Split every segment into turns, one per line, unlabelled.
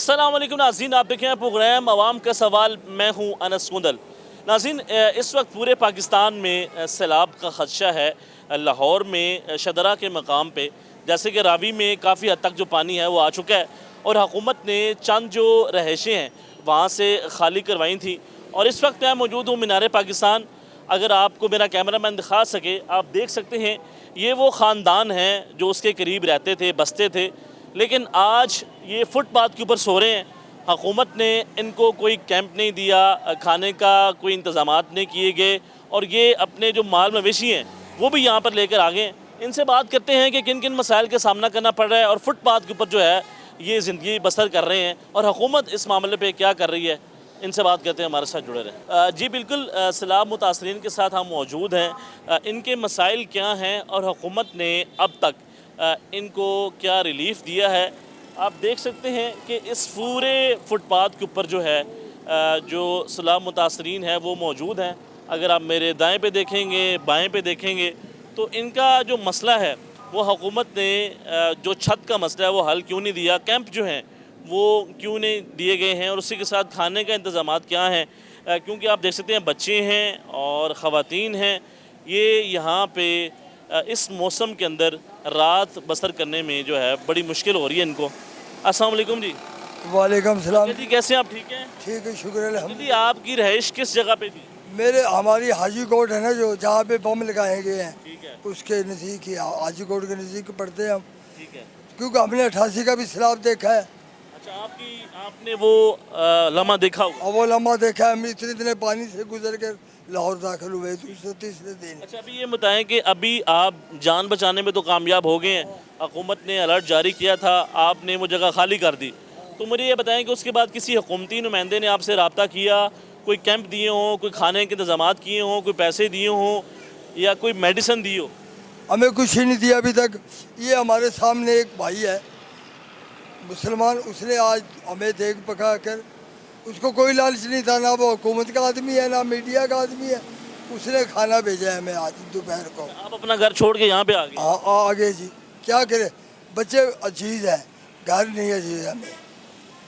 अस्सलाम वालेकुम नाज़रीन, आप देखें प्रोग्राम अवाम का सवाल। मैं हूँ अनस कुंदल। नाज़रीन, इस वक्त पूरे पाकिस्तान में सैलाब का ख़दशा है। लाहौर में शदरा के मकाम पे जैसे कि रावी में काफ़ी हद तक जो पानी है वो आ चुका है और हुकूमत ने चंद जो रहायशें हैं वहाँ से खाली करवाई थी। और इस वक्त मैं मौजूद हूँ मीनार पाकिस्तान। अगर आपको मेरा कैमरामैन दिखा सके, आप देख सकते हैं ये वो ख़ानदान हैं जो उसके करीब रहते थे, बसते थे, लेकिन आज ये फुटपाथ के ऊपर सो रहे हैं। हुकूमत ने इनको कोई कैंप नहीं दिया, खाने का कोई इंतज़ामात नहीं किए गए और ये अपने जो माल मवेशी हैं वो भी यहाँ पर लेकर आ गए। इनसे बात करते हैं कि किन किन मसाइल का सामना करना पड़ रहा है और फुटपाथ के ऊपर जो है ये ज़िंदगी बसर कर रहे हैं और हुकूमत इस मामले पर क्या कर रही है। इनसे बात करते हैं, हमारे साथ जुड़े रहें। जी बिल्कुल, सैलाब मुतासरीन के साथ हम मौजूद हैं। इनके मसाइल क्या हैं और हुकूमत ने अब तक इनको क्या रिलीफ़ दिया है। आप देख सकते हैं कि इस पूरे फुटपाथ के ऊपर जो है जो सैलाब मुतासरीन है वो मौजूद हैं। अगर आप मेरे दाएं पे देखेंगे, बाएं पे देखेंगे तो इनका जो मसला है वो हुकूमत ने जो छत का मसला है वो हल क्यों नहीं दिया, कैंप जो हैं वो क्यों नहीं दिए गए हैं और उसी के साथ खाने का इंतज़ामात क्या हैं। क्योंकि आप देख सकते हैं बच्चे हैं और ख़वातीन हैं, ये यहाँ पे इस मौसम के अंदर रात बसर करने में जो है बड़ी मुश्किल हो रही है इनको। अस्सलाम वालेकुम जी।
वालेकुम सलाम।
जी कैसे हैं आप? ठीक हैं?
ठीक है, शुक्र है।
जी आपकी रहाइश किस जगह पे थी?
हमारी हाजी कोट है ना, जो जहाँ पे बम लगाए गए हैं,
ठीक है,
उसके नज़दीक ही, हाजी कोट के नज़दीक पढ़ते हैं हम,
ठीक है।
क्योंकि हमने 88 का भी सैलाब देखा है
अच्छा, आपने वो लम्हा देखा हुआ?
और वो लम्हा देखा है। हम इतने इतने पानी से गुजर कर लाहौर दाखिल हुए दूसरे तीसरे दिन।
अच्छा, अभी ये बताएं कि अभी आप जान बचाने में तो कामयाब हो गए हैं, हुकूमत ने अलर्ट जारी किया था, आपने वो जगह खाली कर दी, तो मुझे ये बताएं कि उसके बाद किसी हुकूमती नुमाइंदे ने आपसे रब्ता किया, कोई कैंप दिए हों, कोई खाने के इंतजाम किए हों, कोई पैसे दिए हों या कोई मेडिसन दी हो?
हमें कुछ ही नहीं दिया अभी तक। ये हमारे सामने एक भाई है मुसलमान, उसने आज हमें देख पका कर, उसको कोई लालच नहीं था, ना वो हुकूमत का आदमी है ना मीडिया का आदमी है, उसने खाना भेजा है हमें आज दोपहर को।
आप अपना घर छोड़ के यहाँ पे आ गए?
आगे जी, क्या करे, बच्चे अजीज है, घर नहीं अजीज है हमें।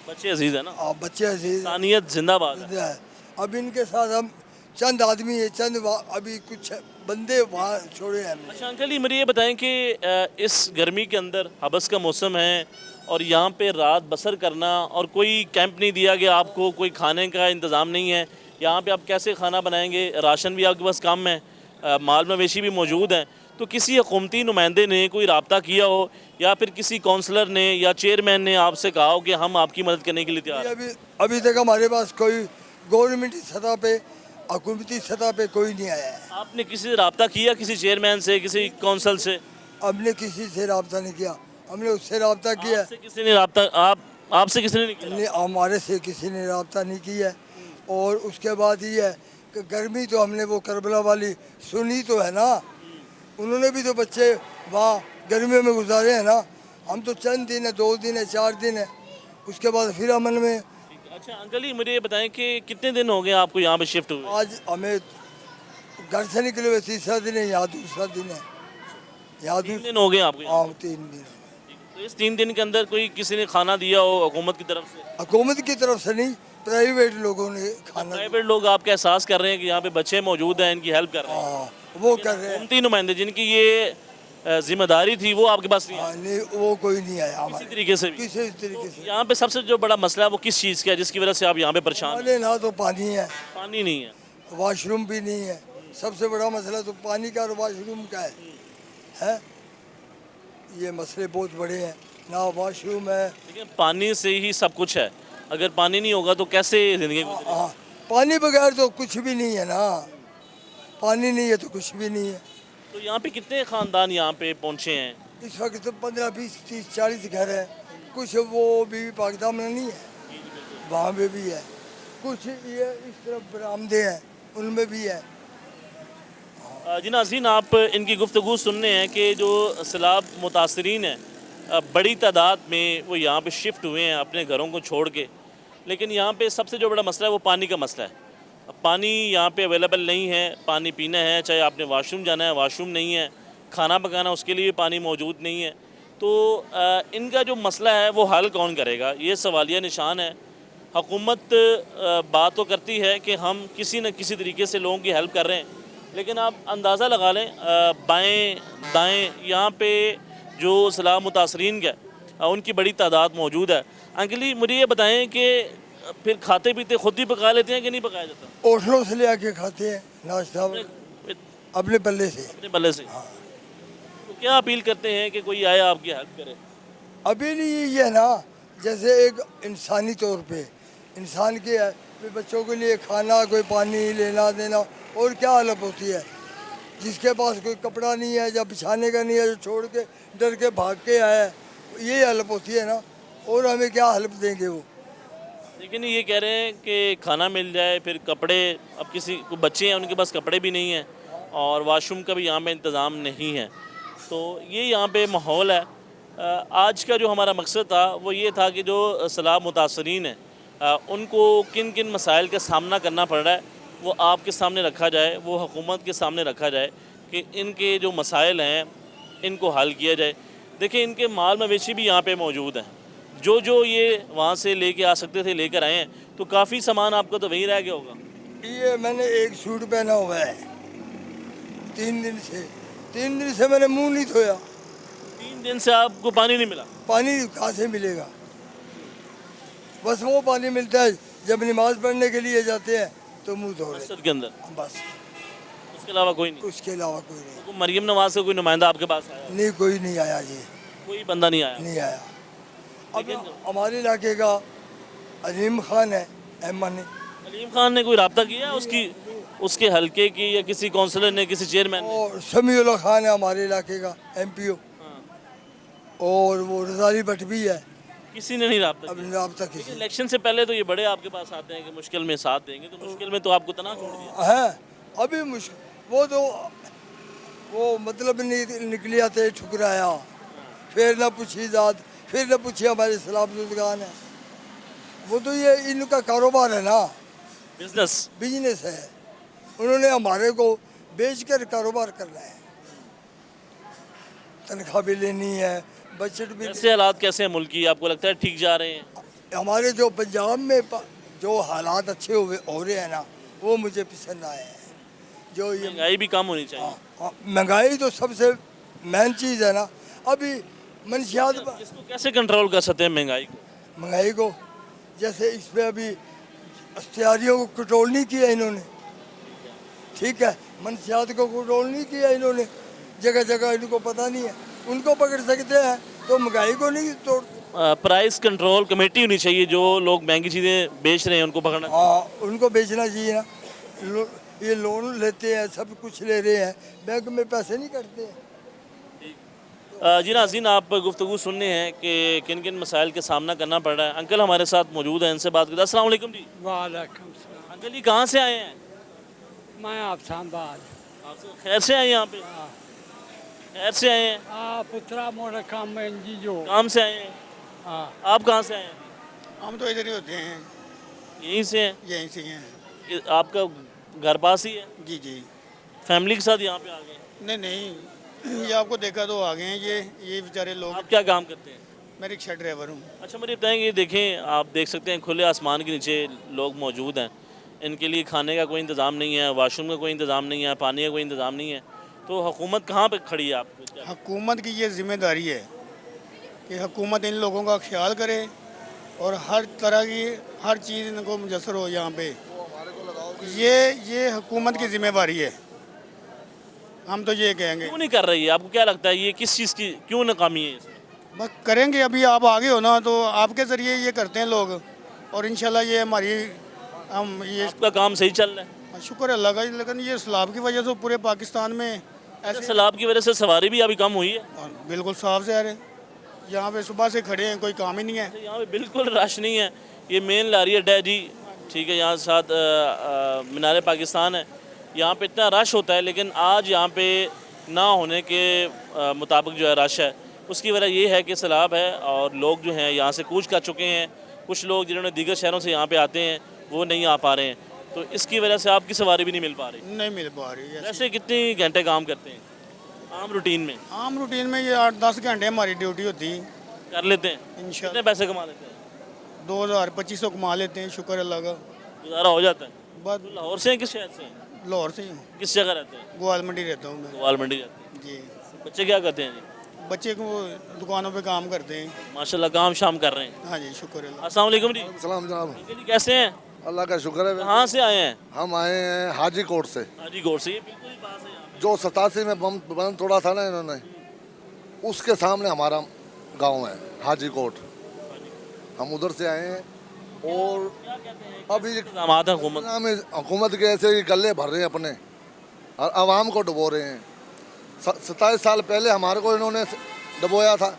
बच्चे अजीज है ना?
बच्चे अजीज
इंसानियत जिंदाबाद है।
है। अब इनके साथ हम चंद आदमी है, अभी कुछ बंदे वहाँ छोड़े हैं हमने।
अच्छा अंकल, ये मुझे ये बताएं कि इस गर्मी के अंदर हबस का मौसम है और यहाँ पे रात बसर करना और कोई कैंप नहीं दिया गया आपको, कोई खाने का इंतज़ाम नहीं है, यहाँ पे आप कैसे खाना बनाएंगे? राशन भी आपके पास कम है, माल मवेशी भी मौजूद हैं, तो किसी हुकूमती नुमाइंदे ने कोई रब्ता किया हो या फिर किसी काउंसलर ने या चेयरमैन ने आपसे कहा हो कि हम आपकी मदद करने के लिए तैयार हैं?
अभी तक हमारे पास कोई गवर्नमेंट सतह पे, हुकूमती सतह पे कोई नहीं आया है।
आपने किसी से रब्ता किया, किसी चेयरमैन से, किसी काउंसिल से?
हमने किसी से रब्ता नहीं किया, हमने उससे रब्ता किया।
आपसे किसी ने रब्ता आपसे किसी ने नहीं किया?
हमारे से किसी ने रब्ता नहीं किया। और उसके बाद ये है कि गर्मी तो हमने वो करबला वाली सुनी तो है ना, उन्होंने भी तो बच्चे वहाँ गर्मियों में गुजारे हैं ना। हम तो चंद दिन है, 2 दिन है, 4 दिन है, उसके बाद फिर अमन में।
अच्छा अंकल, ही मुझे ये बताएं कि कितने दिन हो गए आपको यहाँ पे शिफ्ट हुए?
आज हमें घर से निकले हुए 3रा दिन है, यहाँ 2रा दिन है। यहाँ
3 दिन हो गए आपको यहाँ?
हाँ 3 दिन।
तो इस 3 दिन के अंदर कोई किसी ने खाना दिया हो हुकूमत की तरफ से?
हुकूमत की तरफ से नहीं, प्राइवेट लोगों ने खाना।
प्राइवेट लोग आपका एहसास कर रहे हैं कि यहाँ पे बच्चे मौजूद हैं, इनकी हेल्प कर रहे हैं?
हाँ वो कर रहे हैं।
हुकूमती नुमाइंदे जिनकी ये जिम्मेदारी थी वो आपके पास नहीं है?
नहीं, वो कोई नहीं आया
किसी
हमारे
तरीके से भी?
किसी तरीके से।
यहाँ पे सबसे जो बड़ा मसला है वो किस चीज़ का है जिसकी वजह से आप यहाँ पे परेशान हैं?
हमारे ना तो पानी है,
पानी नहीं है,
वॉशरूम भी नहीं है। सबसे बड़ा मसला तो पानी का और वॉशरूम का है। ये मसले बहुत बड़े हैं, ना वॉशरूम है।
लेकिन पानी से ही सब कुछ है, अगर पानी नहीं होगा तो कैसे ज़िंदगी गुजरेगी?
हाँ, पानी बगैर तो कुछ भी नहीं है ना, पानी नहीं है तो कुछ भी नहीं है।
तो यहाँ पे कितने ख़ानदान यहाँ पे पहुँचे हैं?
इस वक्त तो 15, 20, 30, 40 घर हैं। कुछ वो बीवी पाकिस्तान में नहीं है, वहाँ पे भी है। कुछ ये इस तरफ बरामदे हैं, उनमें भी है।
जी नाज़रीन, आप इनकी गुफ्तगू सुनने हैं कि जो सैलाब मुतासरीन हैं बड़ी तादाद में वो यहाँ पे शिफ्ट हुए हैं अपने घरों को छोड़ के, लेकिन यहाँ पे सबसे जो बड़ा मसला है वो पानी का मसला है। पानी यहाँ पे अवेलेबल नहीं है, पानी पीना है, चाहे आपने वाशरूम जाना है वाशरूम नहीं है, खाना पकाना उसके लिए पानी मौजूद नहीं है। तो इनका जो मसला है वो हल कौन करेगा, ये सवालिया निशान है। हुकूमत बात तो करती है कि हम किसी न किसी तरीके से लोगों की हेल्प कर रहे हैं, लेकिन आप अंदाज़ा लगा लें बाएं दाएं यहाँ पे जो सलाह मुतासरीन का उनकी बड़ी तादाद मौजूद है। अंकल जी मुझे ये बताएं कि फिर खाते पीते खुद ही पका लेते हैं कि नहीं पकाया जाता?
होटलों से ले आके खाते हैं नाश्ता अपने पल्ले से।
अपने पल्ले से। तो क्या अपील करते हैं कि कोई आए आपकी हेल्प करे?
अभी नहीं ये है ना, जैसे एक इंसानी तौर पे इंसान के है भी बच्चों के लिए खाना, कोई पानी लेना देना, और क्या हालत होती है। जिसके पास कोई कपड़ा नहीं है या बिछाने का नहीं है, जो छोड़ के डर के भाग के आया है, ये हेल्प होती है ना, और हमें क्या हेल्प देंगे वो।
लेकिन ये कह रहे हैं कि खाना मिल जाए, फिर कपड़े, अब किसी को बच्चे हैं उनके पास कपड़े भी नहीं हैं और वाशरूम का भी यहाँ पे इंतज़ाम नहीं है। तो ये यहाँ पे माहौल है। आज का जो हमारा मकसद था वो ये था कि जो सलाह मुतासरीन हैं उनको किन किन मसाइल का सामना करना पड़ रहा है वो आपके सामने रखा जाए, वो हुकूमत के सामने रखा जाए कि इनके जो मसाइल हैं इनको हल किया जाए। देखिए इनके माल मवेशी भी यहाँ पे मौजूद हैं, जो ये वहाँ से लेके आ सकते थे लेकर आए हैं, तो काफ़ी सामान आपका तो वहीं रह गया होगा।
ये मैंने एक सूट पहना हुआ है 3 दिन से मैंने मुंह नहीं धोया।
3 दिन से आपको पानी नहीं मिला?
पानी कहाँ से मिलेगा, बस वो पानी मिलता है जब नमाज पढ़ने के लिए जाते हैं तो मुंह धो रहे
मस्जिद के अंदर,
बस,
उसके अलावा कोई नहीं?
उसके अलावा कोई नहीं।
तो मरियम नवाज का कोई नुमाइंदा आपके पास आया?
नहीं, कोई नहीं आया जी,
कोई बंदा नहीं आया?
नहीं आया। अब
लेकिन
हमारे इलाके का अलीम खान है, अहमद ने,
अलीम खान ने कोई रब्ता किया उसके हलके की, या किसी काउंसलर ने, किसी चेयरमैन ने?
और समीउल्लाह खान है हमारे इलाके का MPO,
हाँ।
और वो रजाली भट्ट भी है।
किसी ने नहीं रब्ता
अब
किया?
रब्ता किसी
इलेक्शन से पहले तो ये बड़े आपके पास आते हैं कि मुश्किल में साथ देंगे, तो मुश्किल में तो आपको तना छोड़ दिया।
है। अभी मुश्किल वो तो वो मतलब नहीं निकली आते ठुकराया, फिर ना पूछी जात, फिर ना पूछी हमारे सलाब दुकान है। वो तो ये इनका कारोबार है ना, बिजनेस है। उन्होंने हमारे को बेच कर कारोबार करना है, तनख्वाह भी लेनी है, बजट भी।
ऐसे हालात कैसे हैं मुल्क की, आपको लगता है ठीक जा रहे हैं?
हमारे जो पंजाब में जो हालात अच्छे हो रहे हैं ना, वो मुझे पसंद आए हैं। जो ये
महंगाई भी कम होनी चाहिए।
महंगाई तो सबसे मेन चीज़ है ना। अभी मनशियात
इसको कैसे कंट्रोल कर सकते हैं
महंगाई को, जैसे इस पे अभी इख्तियारियों को कंट्रोल नहीं किया इन्होंने, ठीक है, मनशियात को कंट्रोल नहीं किया इन्होंने, जगह जगह इनको पता नहीं है। उनको पकड़ सकते हैं तो महंगाई को नहीं तोड़।
प्राइस कंट्रोल कमेटी होनी चाहिए, जो लोग महंगी चीज़ें बेच रहे हैं उनको पकड़ना।
हाँ, उनको बेचना चाहिए ना। ये लोन लेते हैं, सब कुछ ले रहे हैं, बैंक में पैसे नहीं कटते हैं।
जी नाज़रीन, आप गुफ्तगू सुनने हैं कि किन किन मसाइल के सामना करना पड़ रहा है। अंकल हमारे साथ मौजूद हैं, इनसे बात करते हैं। अस्सलाम वालेकुम जी।
वालेकुम सलाम।
अंकल जी कहाँ से आए हैं?
मैं आफताबाद
खैर से आए हैं यहाँ पे? खैर से आए हैं?
पुत्रा मोड़ काम में जी जो
काम से आए हैं?
हाँ,
आप कहाँ से आए हैं?
हम तो इधर ही होते हैं,
यहीं से हैं?
यहीं से हैं।
आपका घर पास ही है?
जी जी।
फैमिली के साथ यहाँ पे आ गए?
नहीं नहीं, ये आपको देखा तो आ गए हैं। ये बेचारे लोग।
आप क्या काम करते हैं?
मैं रिक्शा ड्राइवर हूँ।
अच्छा मुझे बताएंगे, देखें आप देख सकते हैं खुले आसमान के नीचे लोग मौजूद हैं, इनके लिए खाने का कोई इंतज़ाम नहीं है, वाशरूम का कोई इंतज़ाम नहीं है, पानी का कोई इंतज़ाम नहीं है, तो हुकूमत कहाँ पे खड़ी है आपको?
हुकूमत की ये जिम्मेदारी है कि हुकूमत इन लोगों का ख्याल करे और हर तरह की हर चीज़ इनको मुयसर हो यहाँ पे। ये हुकूमत की जिम्मेदारी है, हम तो ये कहेंगे।
क्यों नहीं कर रही है? आपको क्या लगता है ये किस चीज़ की क्यों नाकामी है इसमें?
बस करेंगे, अभी आप आगे हो ना, तो आपके ज़रिए ये करते हैं लोग, और इंशाल्लाह ये हमारी हम ये
आपका काम सही चल रहा है?
शुक्र अल्लाह का। लेकिन ये सैलाब की वजह से पूरे पाकिस्तान में
ऐसे सैलाब की वजह से सवारी भी अभी कम हुई है?
और बिल्कुल साफ से आ रहे, यहाँ पे सुबह से खड़े हैं, कोई काम ही नहीं है।
यहाँ पे बिल्कुल रश नहीं है। ये मेन लारी अड्डा है जी, ठीक है, यहाँ साथ मीनार पाकिस्तान है, यहाँ पे इतना रश होता है, लेकिन आज यहाँ पे ना होने के मुताबिक जो है रश है। उसकी वजह ये है कि सैलाब है और लोग जो हैं यहाँ से कूच कर चुके हैं। कुछ लोग जिन्होंने दीगर शहरों से यहाँ पे आते हैं वो नहीं आ पा रहे हैं, तो इसकी वजह से आपकी सवारी भी नहीं मिल पा रही।
नहीं मिल पा रही है।
वैसे कितने घंटे काम करते हैं? आम रूटीन में
आम रूटीन में ये 8-10 घंटे हमारी ड्यूटी होती है
कर लेते हैं? कितने
इंशाल्लाह।
पैसे कमा लेते हैं?
2000-2500 कमा लेते हैं, शुक्र अल्लाह का।
गुजारा हो जाता है?
बस
लाहौर से हैं किस शहर से हैं?
लाहौर से ही हूँ,
किस जगह रहते हैं?
ग्वाल मंडी रहता हूँ मैं
ग्वाल मंडी रहते
जी।
हैं। बच्चे क्या करते हैं जी?
बच्चे को दुकानों पे काम करते हैं।
माशाल्लाह काम शाम कर रहे हैं।
हाँ जी, शुक्र अल्लाह।
अस्सलाम वालेकुम जी।
सलाम जनाब,
अंकल जी कैसे हैं?
अल्लाह का शुक्र है।
कहाँ से आए हैं?
हम आए हैं हाजी कोट से।
हाजी गौर से। ये बिल्कुल ही पास है यहाँ पे।
जो 87 में बम तोड़ा था ना इन्होंने, उसके सामने हमारा गांव है हाजी कोट। हम उधर से आए हैं और
क्या कहते हैं?
अभी
इंतजामात हैं हुकूमत?
हुकूमत के ऐसे ही गले भर रहे हैं अपने और आवाम को डुबो रहे हैं। 27 साल पहले हमारे को इन्होंने डुबोया था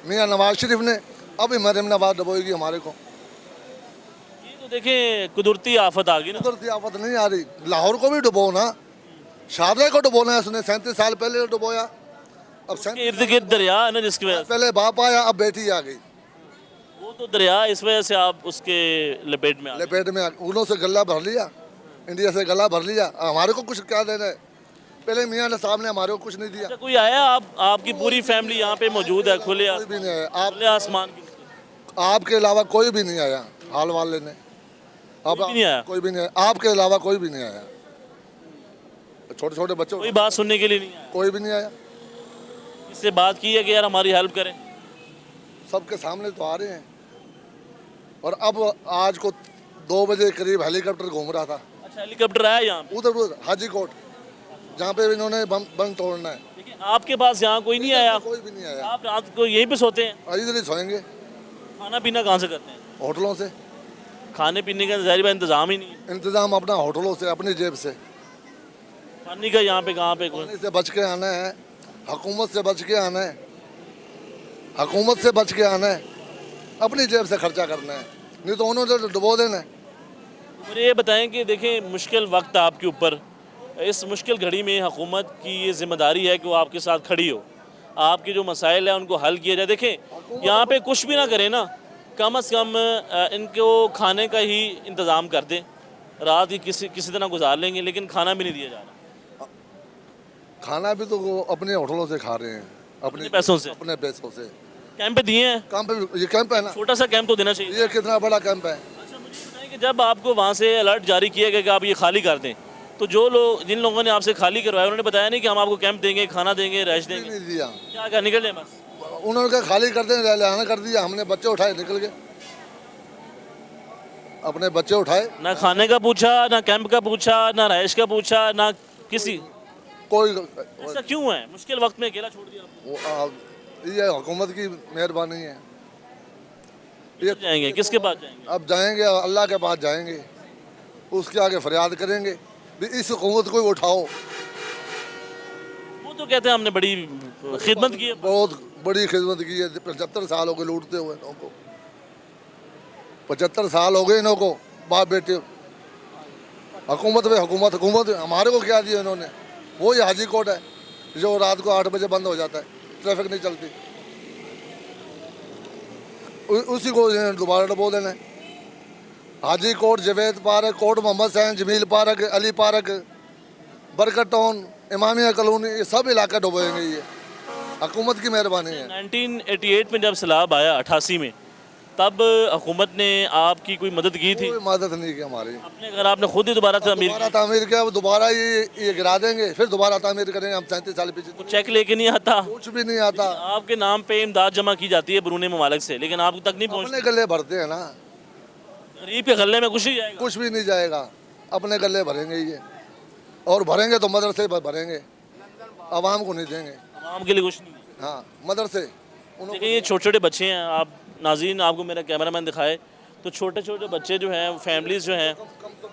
मियाँ नवाज शरीफ ने, अभी मरियम नवाज डुबोएगी हमारे को।
ये तो देखें कुदरती आफत आ गई ना।
कुदरती आफत नहीं आ रही, लाहौर को भी डुबो ना, शारजा को डुबोना है उसने। 37 साल पहले डुबोया, अब
इर्द गिर्द दरिया है ना जिसकी वजह से।
पहले बाप आया, अब बेटी आ गई
वो तो दरिया इस वजह से आप उसके लपेट में आ गए।
लपेट में। उन्हों से गला भर लिया, इंडिया से गला भर लिया, हमारे को कुछ क्या देना है। पहले मियाँ साहब ने हमारे को कुछ नहीं दिया।
अच्छा कोई आया? आपकी पूरी फैमिली यहाँ पे मौजूद है? खुले
कोई भी नहीं आया,
खुले आसमान की
आपके अलावा कोई भी नहीं आया हाल वाले ने। अब
कोई भी नहीं आया?
कोई भी नहीं आया, आपके अलावा कोई भी नहीं आया। छोटे छोटे बच्चों
कोई बात सुनने के लिए नहीं आया?
कोई भी नहीं आया।
इससे बात की है कि यार हमारी हेल्प करें?
सबके सामने तो आ रहे हैं। और अब आज को 2 बजे करीब हेलीकॉप्टर घूम रहा था
अच्छा हेलीकॉप्टर आया यहाँ पे?
उधर हाजी कोट, जहाँ पे इन्होंने बम तोड़ना है।
देखिए आपके पास यहाँ कोई नहीं आया?
कोई भी नहीं आया।
आप रात को यहीं पे सोते हैं?
इधर ही सोएंगे,
खाना पीना कहाँ से करते हैं?
होटलों से।
खाने पीने का ज़ाहिर बात इंतजाम ही नहीं है।
इंतजाम अपना होटलों से, अपनी जेब से।
पानी का यहाँ पे कहाँ पे कोई?
पानी से बच के आना है, हुकूमत से बच के आना है, हुकूमत से बच के आना है, अपनी जेब से खर्चा करना है, नहीं तो उन्होंने तो डुबो देना है।
मुझे ये बताएं कि देखें मुश्किल वक्त आपके ऊपर, इस मुश्किल घड़ी में हुकूमत की ये जिम्मेदारी है कि वो आपके साथ खड़ी हो, आपके जो मसाइल हैं उनको हल किया जाए। देखें यहाँ पे कुछ भी ना करें ना, कम से कम इनको खाने का ही इंतज़ाम कर दें। रात ही किसी तरह गुजार लेंगे, लेकिन खाना भी नहीं दिया जा रहा।
खाना भी तो वो अपने होटलों से खा रहे हैं,
अपने पैसों से?
अपने पैसों से।
कैंप पे दिए हैं?
कैंप पे, ये कैंप है ना,
छोटा सा कैंप तो देना चाहिए।
ये कितना बड़ा कैंप है।
अच्छा मुझे बताएं कि जब आपको वहाँ से अलर्ट जारी किया गया कि आप ये खाली कर दें, तो जो लोग जिन लोगों ने आपसे खाली करवाया उन्होंने बताया नहीं कि हम आपको कैंप देंगे, खाना देंगे, रैश देंगे?
नहीं दिया,
क्या क्या निकल जाए बस?
उन्होंने कहा खाली कर दें, रहना कर दिया। हमने बच्चे उठाए, निकल गए, अपने बच्चे उठाए।
ना खाने का पूछा, ना कैंप का पूछा, ना रैश का पूछा, ना किसी।
कोई
ऐसा क्यों है? मुश्किल वक्त में अकेला छोड़ दिया आपको?
ये हुकूमत की मेहरबानी है। ये
जाएंगे किसके पास जाएंगे?
अब जाएंगे अल्लाह के पास जाएंगे, उसके आगे फरियाद करेंगे भी इस हुकूमत को उठाओ।
वो तो कहते हैं हमने बड़ी खिदमत की है।
बहुत बड़ी खिदमत की है, 75 साल हो गए लूटते हुए इन्हों को। 75 साल हो गए इन्हों को, बाप बेटे। हुकूमत में हुकूमत हमारे को क्या दिया इन्होंने? वो ही हाजी कोट है जो रात को 8 बजे बंद हो जाता है, ट्रैफिक नहीं चलती, उसी को दोबारा डुबो देना है। Haji Kot, Javed Park, Kot Mohammad Sain, Jamil Park, Ali Park, Barkat Town, Imamia Colony, ये सब इलाका डुबोएंगे। ये हुकूमत की मेहरबानी है।
1988 में जब सैलाब आया 88 में, तब हुकूमत ने आपकी कोई मदद की थी?
कोई मदद नहीं की हमारी।
अपने घर आपने खुद ही दोबारा तामीर
दोबारा तामीर किया, वो दोबारा ये गिरा देंगे, फिर दोबारा तामीर करेंगे। हम 37 साल पीछे
की? चेक लेके नहीं आता?
कुछ भी नहीं आता।
आपके नाम पे इमदाद जमा की जाती है बैरून ममालिक से, लेकिन आप तक नहीं पहुँचती।
अपने गले भरते हैं ना,
गरीब के गले में कुछ नहीं जाएगा।
कुछ भी नहीं जाएगा, अपने गले भरेंगे ये, और भरेंगे तो मदरसे भरेंगे, आवाम को नहीं देंगे।
आवाम के लिए कुछ नहीं।
हाँ, मदरसे।
देखिए ये छोटे छोटे बच्चे हैं, आप नाज़रीन आपको मेरा कैमरामैन दिखाए तो छोटे छोटे बच्चे जो हैं, फैमिलीज़ जो हैं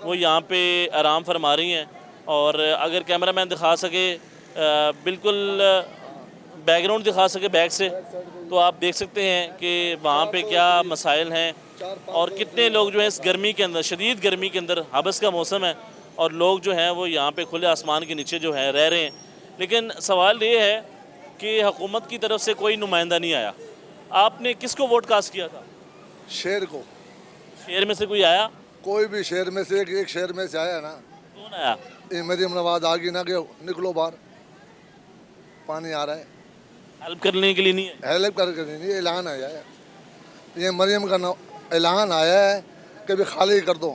वो यहाँ पे आराम फरमा रही हैं। और अगर कैमरामैन दिखा सके बिल्कुल बैकग्राउंड दिखा सके बैक से, तो आप देख सकते हैं कि वहाँ पे क्या मसाइल हैं और कितने लोग जो हैं इस गर्मी के अंदर, शदीद गर्मी के अंदर, हबस का मौसम है और लोग जो हैं वो यहाँ पे खुले आसमान के नीचे जो है रह रहे हैं। लेकिन सवाल ये है कि हुकूमत की तरफ से कोई नुमाइंदा नहीं आया। आपने किसको वोट कास्ट किया था?
शेर को।
शेर में से कोई आया?
कोई भी शेर में से एक शेर में से आया ना।
कौन आया?
ये मरियम नवाज आ गई ना कि निकलो बाहर। पानी आ रहा है,
हेल्प करने के लिए नहीं है?
हेल्प करके नहीं, ये ऐलान आया है, ये मरियम का ऐलान आया है कि भी खाली कर दो,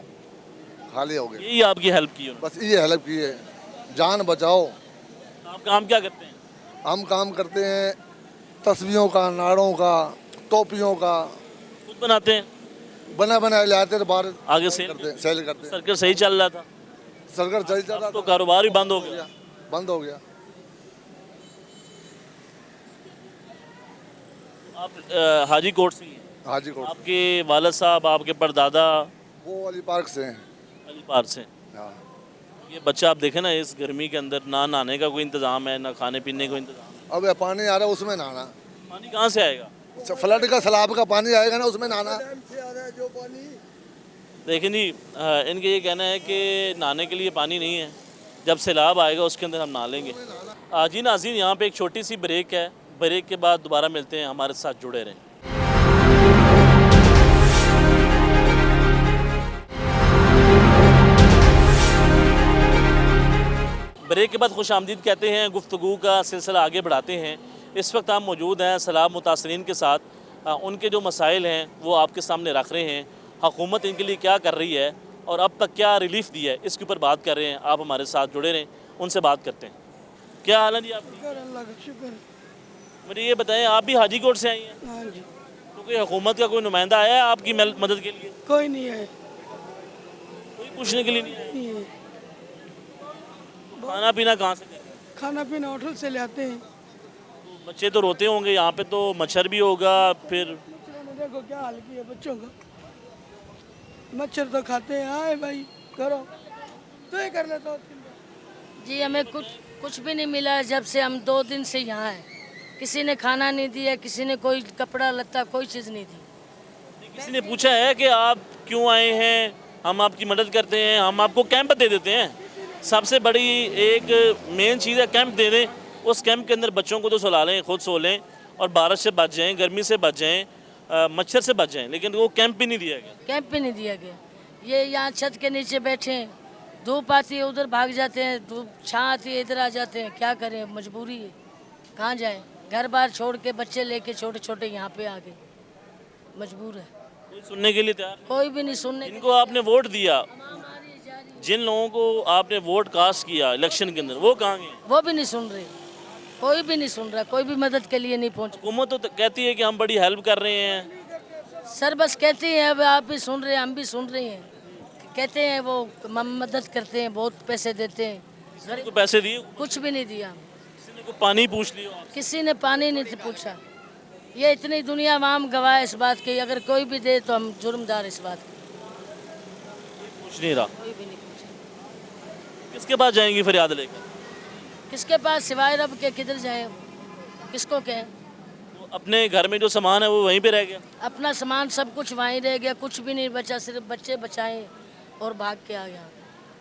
खाली हो गए,
यही आपकी हेल्प की उन्होंने?
बस ये हेल्प की है, जान बचाओ।
आप काम क्या करते हैं?
हम काम करते हैं तस्वीरों का, नाड़ों का, टोपियों का,
खुद बनाते हैं?
बना बनाए लाते थे बाहर,
आगे सेल
करते सेल करते।
सर्कल सही चल रहा था,
सरकार चल चल रहा
तो
था,
कारोबार भी बंद हो गया।
बंद हो गया।
आप हाजी कोट से ही हैं?
हाजी कोट,
आपके वालिद साहब, आपके परदादा
वो अली पार्क से हैं।
अली पार से?
हाँ,
ये बच्चा आप देखें ना, इस गर्मी के अंदर ना नहाने का कोई इंतजाम है, ना खाने पीने का इंतजाम है।
अब ये पानी आ रहा है उसमें नहाना,
पानी कहाँ से आएगा?
फ्लड का सैलाब का पानी आएगा ना, उसमें नहाना।
डैम से आ रहा है जो पानी।
देखें जी, इनके ये कहना है कि नहाने के लिए पानी नहीं है, जब सैलाब आएगा उसके अंदर हम नहा लेंगे। जी नाज़रीन, यहाँ पे एक छोटी सी ब्रेक है, ब्रेक के बाद दोबारा मिलते हैं, हमारे साथ जुड़े रहें। ब्रेक के बाद खुश आमदीद कहते हैं, गुफ्तगू का सिलसिला आगे बढ़ाते हैं। इस वक्त हम मौजूद हैं सैलाब मुतासरीन के साथ, उनके जो मसाइल हैं वो आपके सामने रख रहे हैं, हुकूमत इनके लिए क्या कर रही है और अब तक क्या रिलीफ दिया है, इसके ऊपर बात कर रहे हैं। आप हमारे साथ जुड़े रहें, उनसे बात करते हैं। क्या हाल है जी आपकी?
अल्लाह का शुक्र।
मुझे ये बताएं, आप भी हाजी कोट से आई हैं?
हाँ जी,
तो कोई हुकूमत का कोई नुमाइंदा आया है आपकी मदद के लिए?
कोई नहीं है,
कोई पूछने के लिए नहीं आया?
नहीं है।
खाना पीना कहाँ से करें?
खाना पीना होटल से ले आते हैं।
बच्चे तो रोते होंगे, यहाँ पे तो मच्छर भी होगा, फिर
बच्चों ने देखो क्या हाल किया बच्चों का, मच्छर तो खाते हैं। आए भाई करो तो ये कर लेता हूँ।
जी हमें कुछ भी नहीं मिला है जब से हम 2 दिन से यहाँ हैं। किसी ने खाना नहीं दिया, किसी ने कोई कपड़ा लत्ता कोई चीज़ नहीं दी।
किसी ने पूछा है कि आप क्यों आए हैं, हम आपकी मदद करते हैं, हम आपको कैंप दे देते हैं। सबसे बड़ी एक मेन चीज़ है, कैंप दे दें, उस कैंप के अंदर बच्चों को तो सुला लें, खुद सो लें और बारिश से बच जाएं, गर्मी से बच जाएं, मच्छर से बच जाएं, लेकिन वो कैंप भी नहीं दिया गया।
कैंप भी नहीं दिया गया। ये यहाँ छत के नीचे बैठे हैं, धूप आती है उधर भाग जाते हैं, धूप छाँ आती है इधर आ जाते हैं। क्या करें, मजबूरी है, कहाँ जाएं, घर बार छोड़ के बच्चे लेके छोटे छोटे यहाँ पे आ गए, मजबूर है।
कोई सुनने के लिए तैयार?
कोई भी नहीं सुनने।
इनको आपने वोट दिया, जिन लोगों को आपने वोट कास्ट किया इलेक्शन के अंदर, वो कहाँ गए?
वो भी नहीं सुन रहे, कोई भी नहीं सुन रहा, कोई भी मदद के लिए नहीं पहुँच।
हुकूमत तो कहती है कि हम बड़ी हेल्प कर रहे हैं।
सर बस कहते हैं, अब आप भी सुन रहे हैं, हम भी सुन रहे हैं, कहते हैं वो मदद करते हैं, बहुत पैसे देते हैं।
किसी को पैसे दिए?
कुछ भी नहीं दिया,
किसी ने को पानी पूछ लिया आपसे?
किसी ने पानी नहीं पूछा। ये इतनी दुनिया वाम गवाह है इस बात की, अगर कोई भी दे तो हम जुर्मदार इस बात के।
कुछ नहीं रहा।
कोई भी नहीं पूछा।
किसके पास जाएंगी फरियाद लेकर?
किसके पास सिवाय रब के किधर जाए, किसको कहें?
तो अपने घर में जो सामान है वो वहीं पे रह गया?
अपना सामान सब कुछ वहीं रह गया, कुछ भी नहीं बचा, सिर्फ बच्चे बचाए और भाग के आ गया।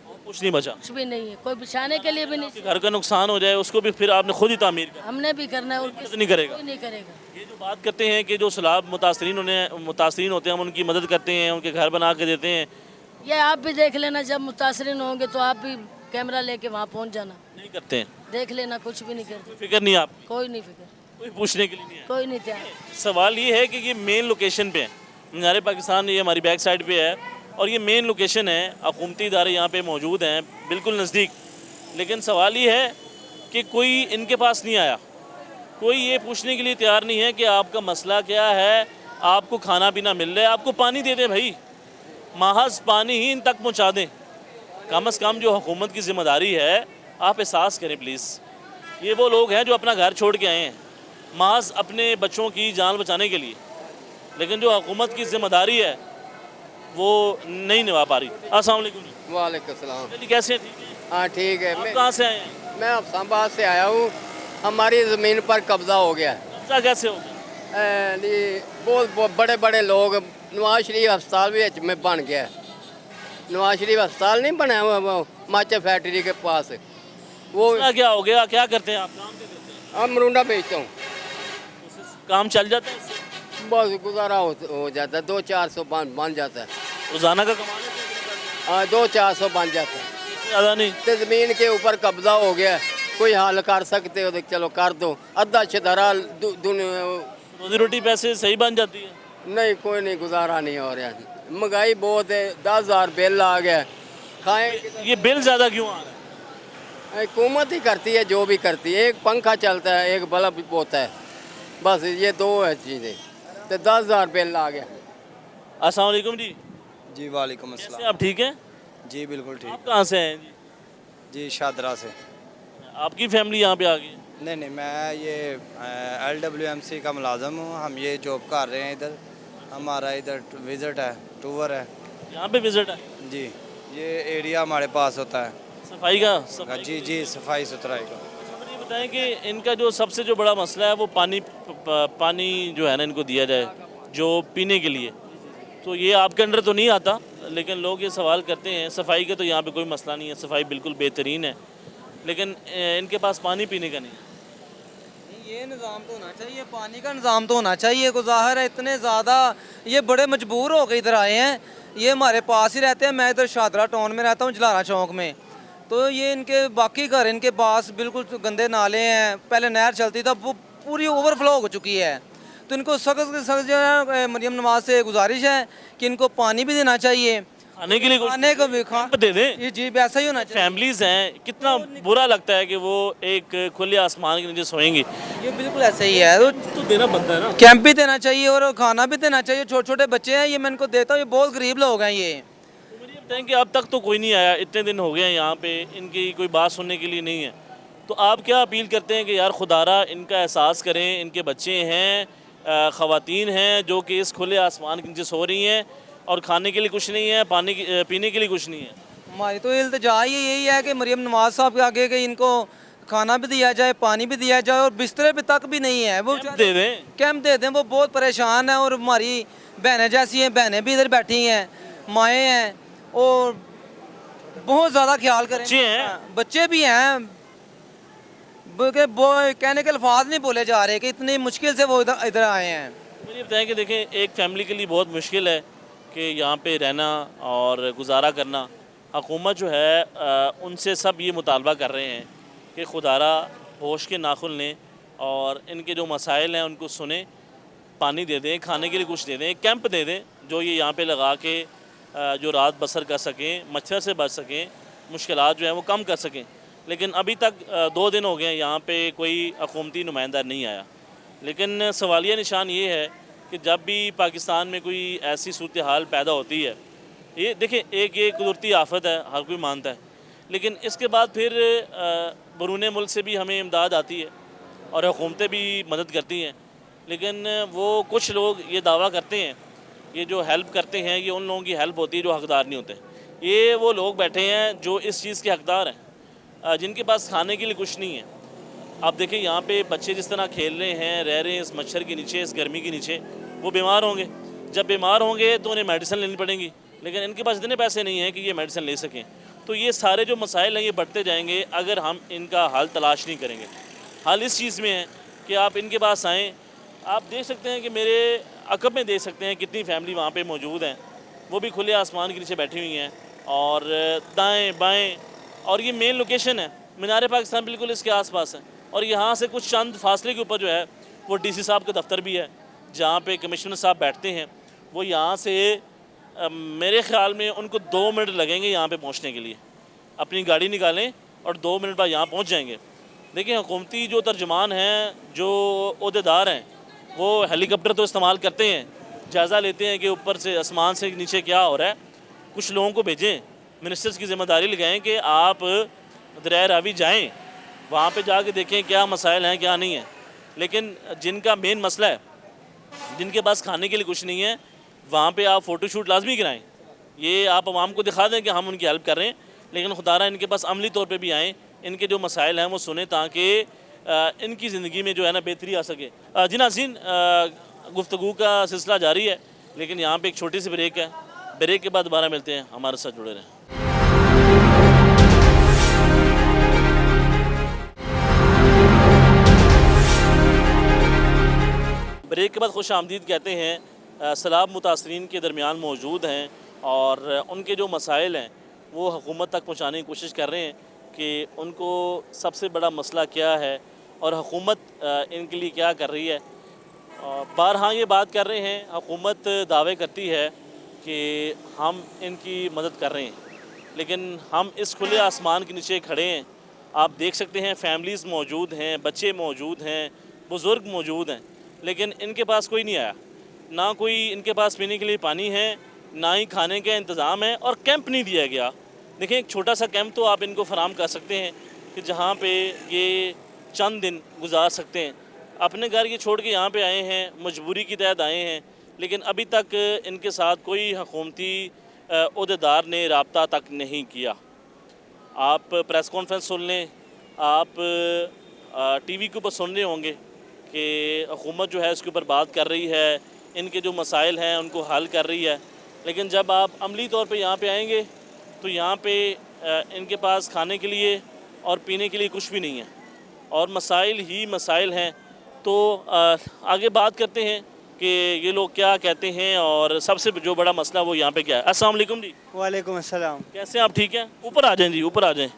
और कुछ नहीं बचा?
कुछ भी नहीं है, कोई बिछाने के लिए भी नहीं।
कि घर का नुकसान हो जाए उसको भी फिर आपने खुद ही तामीर कर?
हमने भी करना है और
मदद नहीं करेगा?
कोई नहीं करेगा।
ये जो बात करते हैं कि जो सैलाब मुतासरीन होते हैं, हम उनकी मदद करते हैं, उनके घर बना के देते हैं,
ये आप भी देख लेना, जब मुतासरीन होंगे तो आप भी कैमरा लेके वहाँ पहुँच जाना,
नहीं करते हैं?
देख लेना, कुछ भी नहीं करते।
फिक्र नहीं आप?
कोई नहीं फिक्र,
कोई पूछने के लिए नहीं है?
कोई नहीं तैयार।
सवाल ये है कि ये मेन लोकेशन पे है, मीनार पाकिस्तान ये हमारी बैक साइड पे है और ये मेन लोकेशन है, हुकूमती इदारे यहाँ पे मौजूद हैं बिल्कुल नज़दीक। लेकिन सवाल ये है कि कोई इनके पास नहीं आया, कोई ये पूछने के लिए तैयार नहीं है कि आपका मसला क्या है, आपको खाना पीना मिल रहा है, आपको पानी दे दें भाई, महज पानी ही इन तक पहुँचा दें। कम से कम जो हुकूमत की ज़िम्मेदारी है आप एहसास करें प्लीज़। ये वो लोग हैं जो अपना घर छोड़ के आए हैं महज अपने बच्चों की जान बचाने के लिए, लेकिन जो हुकूमत की ज़िम्मेदारी है वो नहीं निभा पा रही। अस्सलाम वालेकुम।
वालेकुम सलाम।
जी कैसे हैं? ठीक है।
हाँ ठीक है।
आप कहाँ से आए हैं?
मैं अफसाबाद से आया हूँ। हमारी ज़मीन पर कब्ज़ा हो गया है।
कब्जा कैसे हो गया?
बहुत बड़े बड़े लोग, नवाज शरीफ अस्पताल भी में बन गया है। नवाज शरीफ अस्पताल नहीं बना हुआ वो माचा फैक्ट्री के पास, वो
क्या हो गया? क्या करते हैं आप? काम क्या करते हैं?
अब मरुंडा बेचता हूँ।
उससे काम चल जाता है इससे?
बस गुजारा हो जाता है, 200-400 बन जाता है।
रोज़ाना का कमा लेते हैं?
हाँ 200-400 बन जाता है।
इससे ज़्यादा नहीं?
तो ज़मीन के ऊपर कब्ज़ा हो गया है, कोई हल कर सकते हो तो चलो कर दो। अद्धा शदरा
रोजी रोटी पैसे सही बन जाती है?
नहीं, कोई नहीं, गुजारा नहीं हो रहा। महंगाई बहुत है, 10,000 बिल आ गया। खाएं
ये बिल ज़्यादा क्यों आ रहा है?
हुकूमत ही करती है जो भी करती है। एक पंखा चलता है, एक बल्ब होता है, बस ये दो है चीज़ें, तो 10,000 बिल आ गया।
अस्सलाम वालेकुम जी।
जी वालेकुम
कैसे
अस्सलाम।
आप ठीक हैं?
जी बिल्कुल ठीक।
आप कहाँ से हैं जी?
जी शादरा से।
आपकी फैमिली यहाँ पे आ गई?
नहीं, मैं ये LWMC का मुलाजम हूँ। हम ये जॉब कर रहे हैं इधर। हमारा इधर विज़िट है, टूर है।
यहाँ पे विजिट है?
जी, ये एरिया हमारे पास होता है।
सफाई का? सफाई
जी जी, सफाई सुथराई का।
मुझे ये बताएं कि इनका जो सबसे जो बड़ा मसला है वो पानी जो है ना इनको दिया जाए जो पीने के लिए, तो ये आपके अंडर तो नहीं आता, लेकिन लोग ये सवाल करते हैं। सफाई का तो यहाँ पे कोई मसला नहीं है, सफाई बिल्कुल बेहतरीन है, लेकिन इनके पास पानी पीने का नहीं है।
ये निज़ाम तो होना चाहिए, पानी का निज़ाम तो होना चाहिए। को ज़ाहिर है इतने ज़्यादा ये बड़े मजबूर हो के इधर आए हैं। ये हमारे पास ही रहते हैं। मैं इधर शादरा टाउन में रहता हूँ, जलारा चौक में। तो ये इनके बाकी घर इनके पास बिल्कुल गंदे नाले हैं। पहले नहर चलती था, वो पूरी ओवरफ्लो हो चुकी है। तो इनको सख्त से सख्त जो है मरियम नवाज से गुजारिश है कि इनको पानी भी देना चाहिए,
खाने के लिए
खाने को भी
कैंप दे दें।
ये जी वैसा ही होना चाहिए।
फैमिलीज हैं, कितना बुरा लगता है कि वो एक खुले आसमान के नीचे सोएंगी।
ये बिल्कुल ऐसा ही है।
तो देना बनता है ना।
कैंप भी देना चाहिए और खाना भी देना चाहिए। छोटे छोटे बच्चे हैं, ये मैं इनको देता हूँ, ये बहुत गरीब लोग हैं ये।
मुझे ये बताएं कि अब तक तो कोई नहीं आया, इतने दिन हो गए हैं यहाँ पे, इनकी कोई बात सुनने के लिए नहीं है। तो आप क्या अपील करते हैं कि यार खुदारा इनका एहसास करें, इनके बच्चे हैं, ख़वातीन हैं जो कि इस खुले आसमान के नीचे सो रही हैं और खाने के लिए कुछ नहीं है, पीने के लिए कुछ नहीं है।
हमारी तो इल्तिजा ही यही है कि मरियम नवाज साहब के आगे कि इनको खाना भी दिया जाए, पानी भी दिया जाए और बिस्तरे भी तक भी नहीं है। वो
कैंप दे दें।
कैंप दे दें। वो बहुत परेशान है और हमारी बहनें जैसी हैं, बहनें भी इधर बैठी हैं, माएँ हैं और बहुत ज़्यादा ख्याल करें।
बच्चे हैं?
बच्चे भी हैं। कहने के अल्फाज नहीं बोले जा रहे कि इतनी मुश्किल से वो इधर आए हैं।
मुझे ये बताएं कि देखें, एक फैमिली के लिए बहुत मुश्किल है कि यहाँ पे रहना और गुजारा करना। हुकूमत जो है उनसे सब ये मुतालबा कर रहे हैं कि खुदारा होश के नाखुन लें और इनके जो मसाइल हैं उनको सुने, पानी दे दें, खाने के लिए कुछ दे दें, कैंप दे दें जो ये यहाँ पे लगा के जो रात बसर कर सकें, मच्छर से बच सकें, मुश्किलात जो हैं वो कम कर सकें। लेकिन अभी तक 2 दिन हो गए यहाँ पे कोई हुकूमती नुमाइंदा नहीं आया। लेकिन सवालिया निशान ये है कि जब भी पाकिस्तान में कोई ऐसी सूरत हाल पैदा होती है, ये देखें एक ये कुदरती आफत है, हर कोई मानता है, लेकिन इसके बाद फिर बरूने मुल्क से भी हमें इमदाद आती है और हुकूमतें भी मदद करती हैं। लेकिन वो कुछ लोग ये दावा करते हैं, ये जो हेल्प करते हैं ये उन लोगों की हेल्प होती है जो हकदार नहीं होते। ये वो लोग बैठे हैं जो इस चीज़ के हकदार हैं, जिनके पास खाने के लिए कुछ नहीं है। आप देखें यहाँ पे बच्चे जिस तरह खेल रहे हैं, रह रहे हैं इस मच्छर के नीचे, इस गर्मी के नीचे, वो बीमार होंगे। जब बीमार होंगे तो उन्हें मेडिसिन लेनी पड़ेगी, लेकिन इनके पास इतने पैसे नहीं हैं कि ये मेडिसिन ले सकें। तो ये सारे जो मसाइल हैं ये बढ़ते जाएंगे अगर हम इनका हल तलाश नहीं करेंगे। हल इस चीज़ में है कि आप इनके पास आएँ। आप देख सकते हैं कि मेरे अकब में देख सकते हैं कितनी फैमिली वहाँ पे मौजूद हैं, वो भी खुले आसमान के नीचे बैठी हुई हैं और दाएँ बाएँ, और ये मेन लोकेशन है, मीनार पाकिस्तान बिल्कुल इसके आसपास है। और यहाँ से कुछ चंद फासले के ऊपर जो है वो DC साहब का दफ्तर भी है जहाँ पे कमिश्नर साहब बैठते हैं। वो यहाँ से मेरे ख़्याल में उनको 2 मिनट लगेंगे यहाँ पे पहुँचने के लिए। अपनी गाड़ी निकालें और 2 मिनट बाद यहाँ पहुँच जाएंगे। देखिए हुकूमती जो तर्जमान हैं, जो ओहदेदार हैं, वो हेलीकॉप्टर तो इस्तेमाल करते हैं, जायज़ा लेते हैं कि ऊपर से आसमान से नीचे क्या हो रहा है। कुछ लोगों को भेजें, मिनिस्टर्स की ज़िम्मेदारी लगाएं कि आप दरिया रावी जाएं, वहाँ पे जाके देखें क्या मसाइल हैं क्या नहीं है। लेकिन जिनका मेन मसला है, जिनके पास खाने के लिए कुछ नहीं है, वहाँ पे आप फ़ोटोशूट लाजमी कराएं। ये आप आवाम को दिखा दें कि हम उनकी हेल्प कर रहे हैं, लेकिन खुदारा इनके पास अमली तौर पे भी आएँ, इनके जो मसाइल हैं वो सुने ताकि इनकी ज़िंदगी में जो है ना बेहतरी आ सके। जी नाज़रीन, गुफ्तगू का सिलसिला जारी है, लेकिन यहाँ पे एक छोटी सी ब्रेक है। ब्रेक के बाद दोबारा मिलते हैं, हमारे साथ जुड़े रहें। ब्रेक के बाद खुश आमदीद कहते हैं। सैलाब मुतासरीन के दरमियान मौजूद हैं और उनके जो मसाइल हैं वो हुकूमत तक पहुँचाने की कोशिश कर रहे हैं कि उनको सबसे बड़ा मसला क्या है और हुकूमत इनके लिए क्या कर रही है। बारहा ये बात कर रहे हैं, हुकूमत दावे करती है कि हम इनकी मदद कर रहे हैं, लेकिन हम इस खुले आसमान के नीचे खड़े हैं। आप देख सकते हैं फैमिलीज़ मौजूद हैं, बच्चे मौजूद हैं, बुज़ुर्ग मौजूद हैं, लेकिन इनके पास कोई नहीं आया। ना कोई इनके पास पीने के लिए पानी है, ना ही खाने का इंतज़ाम है, और कैंप नहीं दिया गया। देखें, एक छोटा सा कैंप तो आप इनको फराम कर सकते हैं कि जहाँ पे ये चंद दिन गुजार सकते हैं। अपने घर ये छोड़ के यहाँ पे आए हैं, मजबूरी की तहत आए हैं, लेकिन अभी तक इनके साथ कोई हुकूमती ओहदेदार ने रब्ता तक नहीं किया। आप प्रेस कॉन्फ्रेंस सुन लें, आप टीवी के ऊपर सुन रहे होंगे कि हुकूमत जो है इसके ऊपर बात कर रही है, इनके जो मसाइल हैं उनको हल कर रही है, लेकिन जब आप अमली तौर पे यहाँ पे आएंगे तो यहाँ पे इनके पास खाने के लिए और पीने के लिए कुछ भी नहीं है, और मसाइल ही मसाइल हैं। तो आगे बात करते हैं कि ये लोग क्या कहते हैं और सबसे जो बड़ा मसला वो यहाँ पे क्या है। अस्सलाम वालेकुम जी।
वालेकुम अस्सलाम।
कैसे हैं आप? ठीक हैं? ऊपर आ जाएं जी, ऊपर आ जाएं।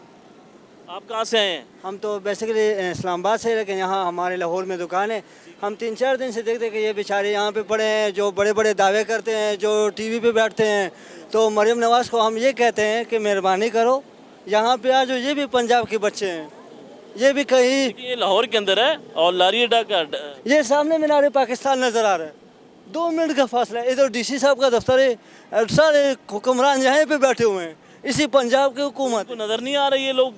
आप कहाँ से आए हैं?
हम तो बेसिकली इस्लामाबाद से, लेकिन यहाँ हमारे लाहौर में दुकान है। हम 3-4 दिन से देखते हैं कि ये बेचारे यहाँ पे पड़े हैं, जो बड़े बड़े दावे करते हैं, जो टीवी पे बैठते हैं। तो मरियम नवाज़ को हम ये कहते हैं कि मेहरबानी करो, यहाँ पे आ जो, ये भी पंजाब के बच्चे हैं, ये भी कहीं,
ये लाहौर के अंदर है और लारियडा का
ये सामने मीनार पाकिस्तान नज़र आ रहा है, 2 मिनट का फासला है। इधर DC साहब का दफ्तर है, सारे हुक्मरान यहाँ पे बैठे हुए हैं, इसी पंजाब की हुकूमत।
तो नज़र नहीं आ रहे ये लोग?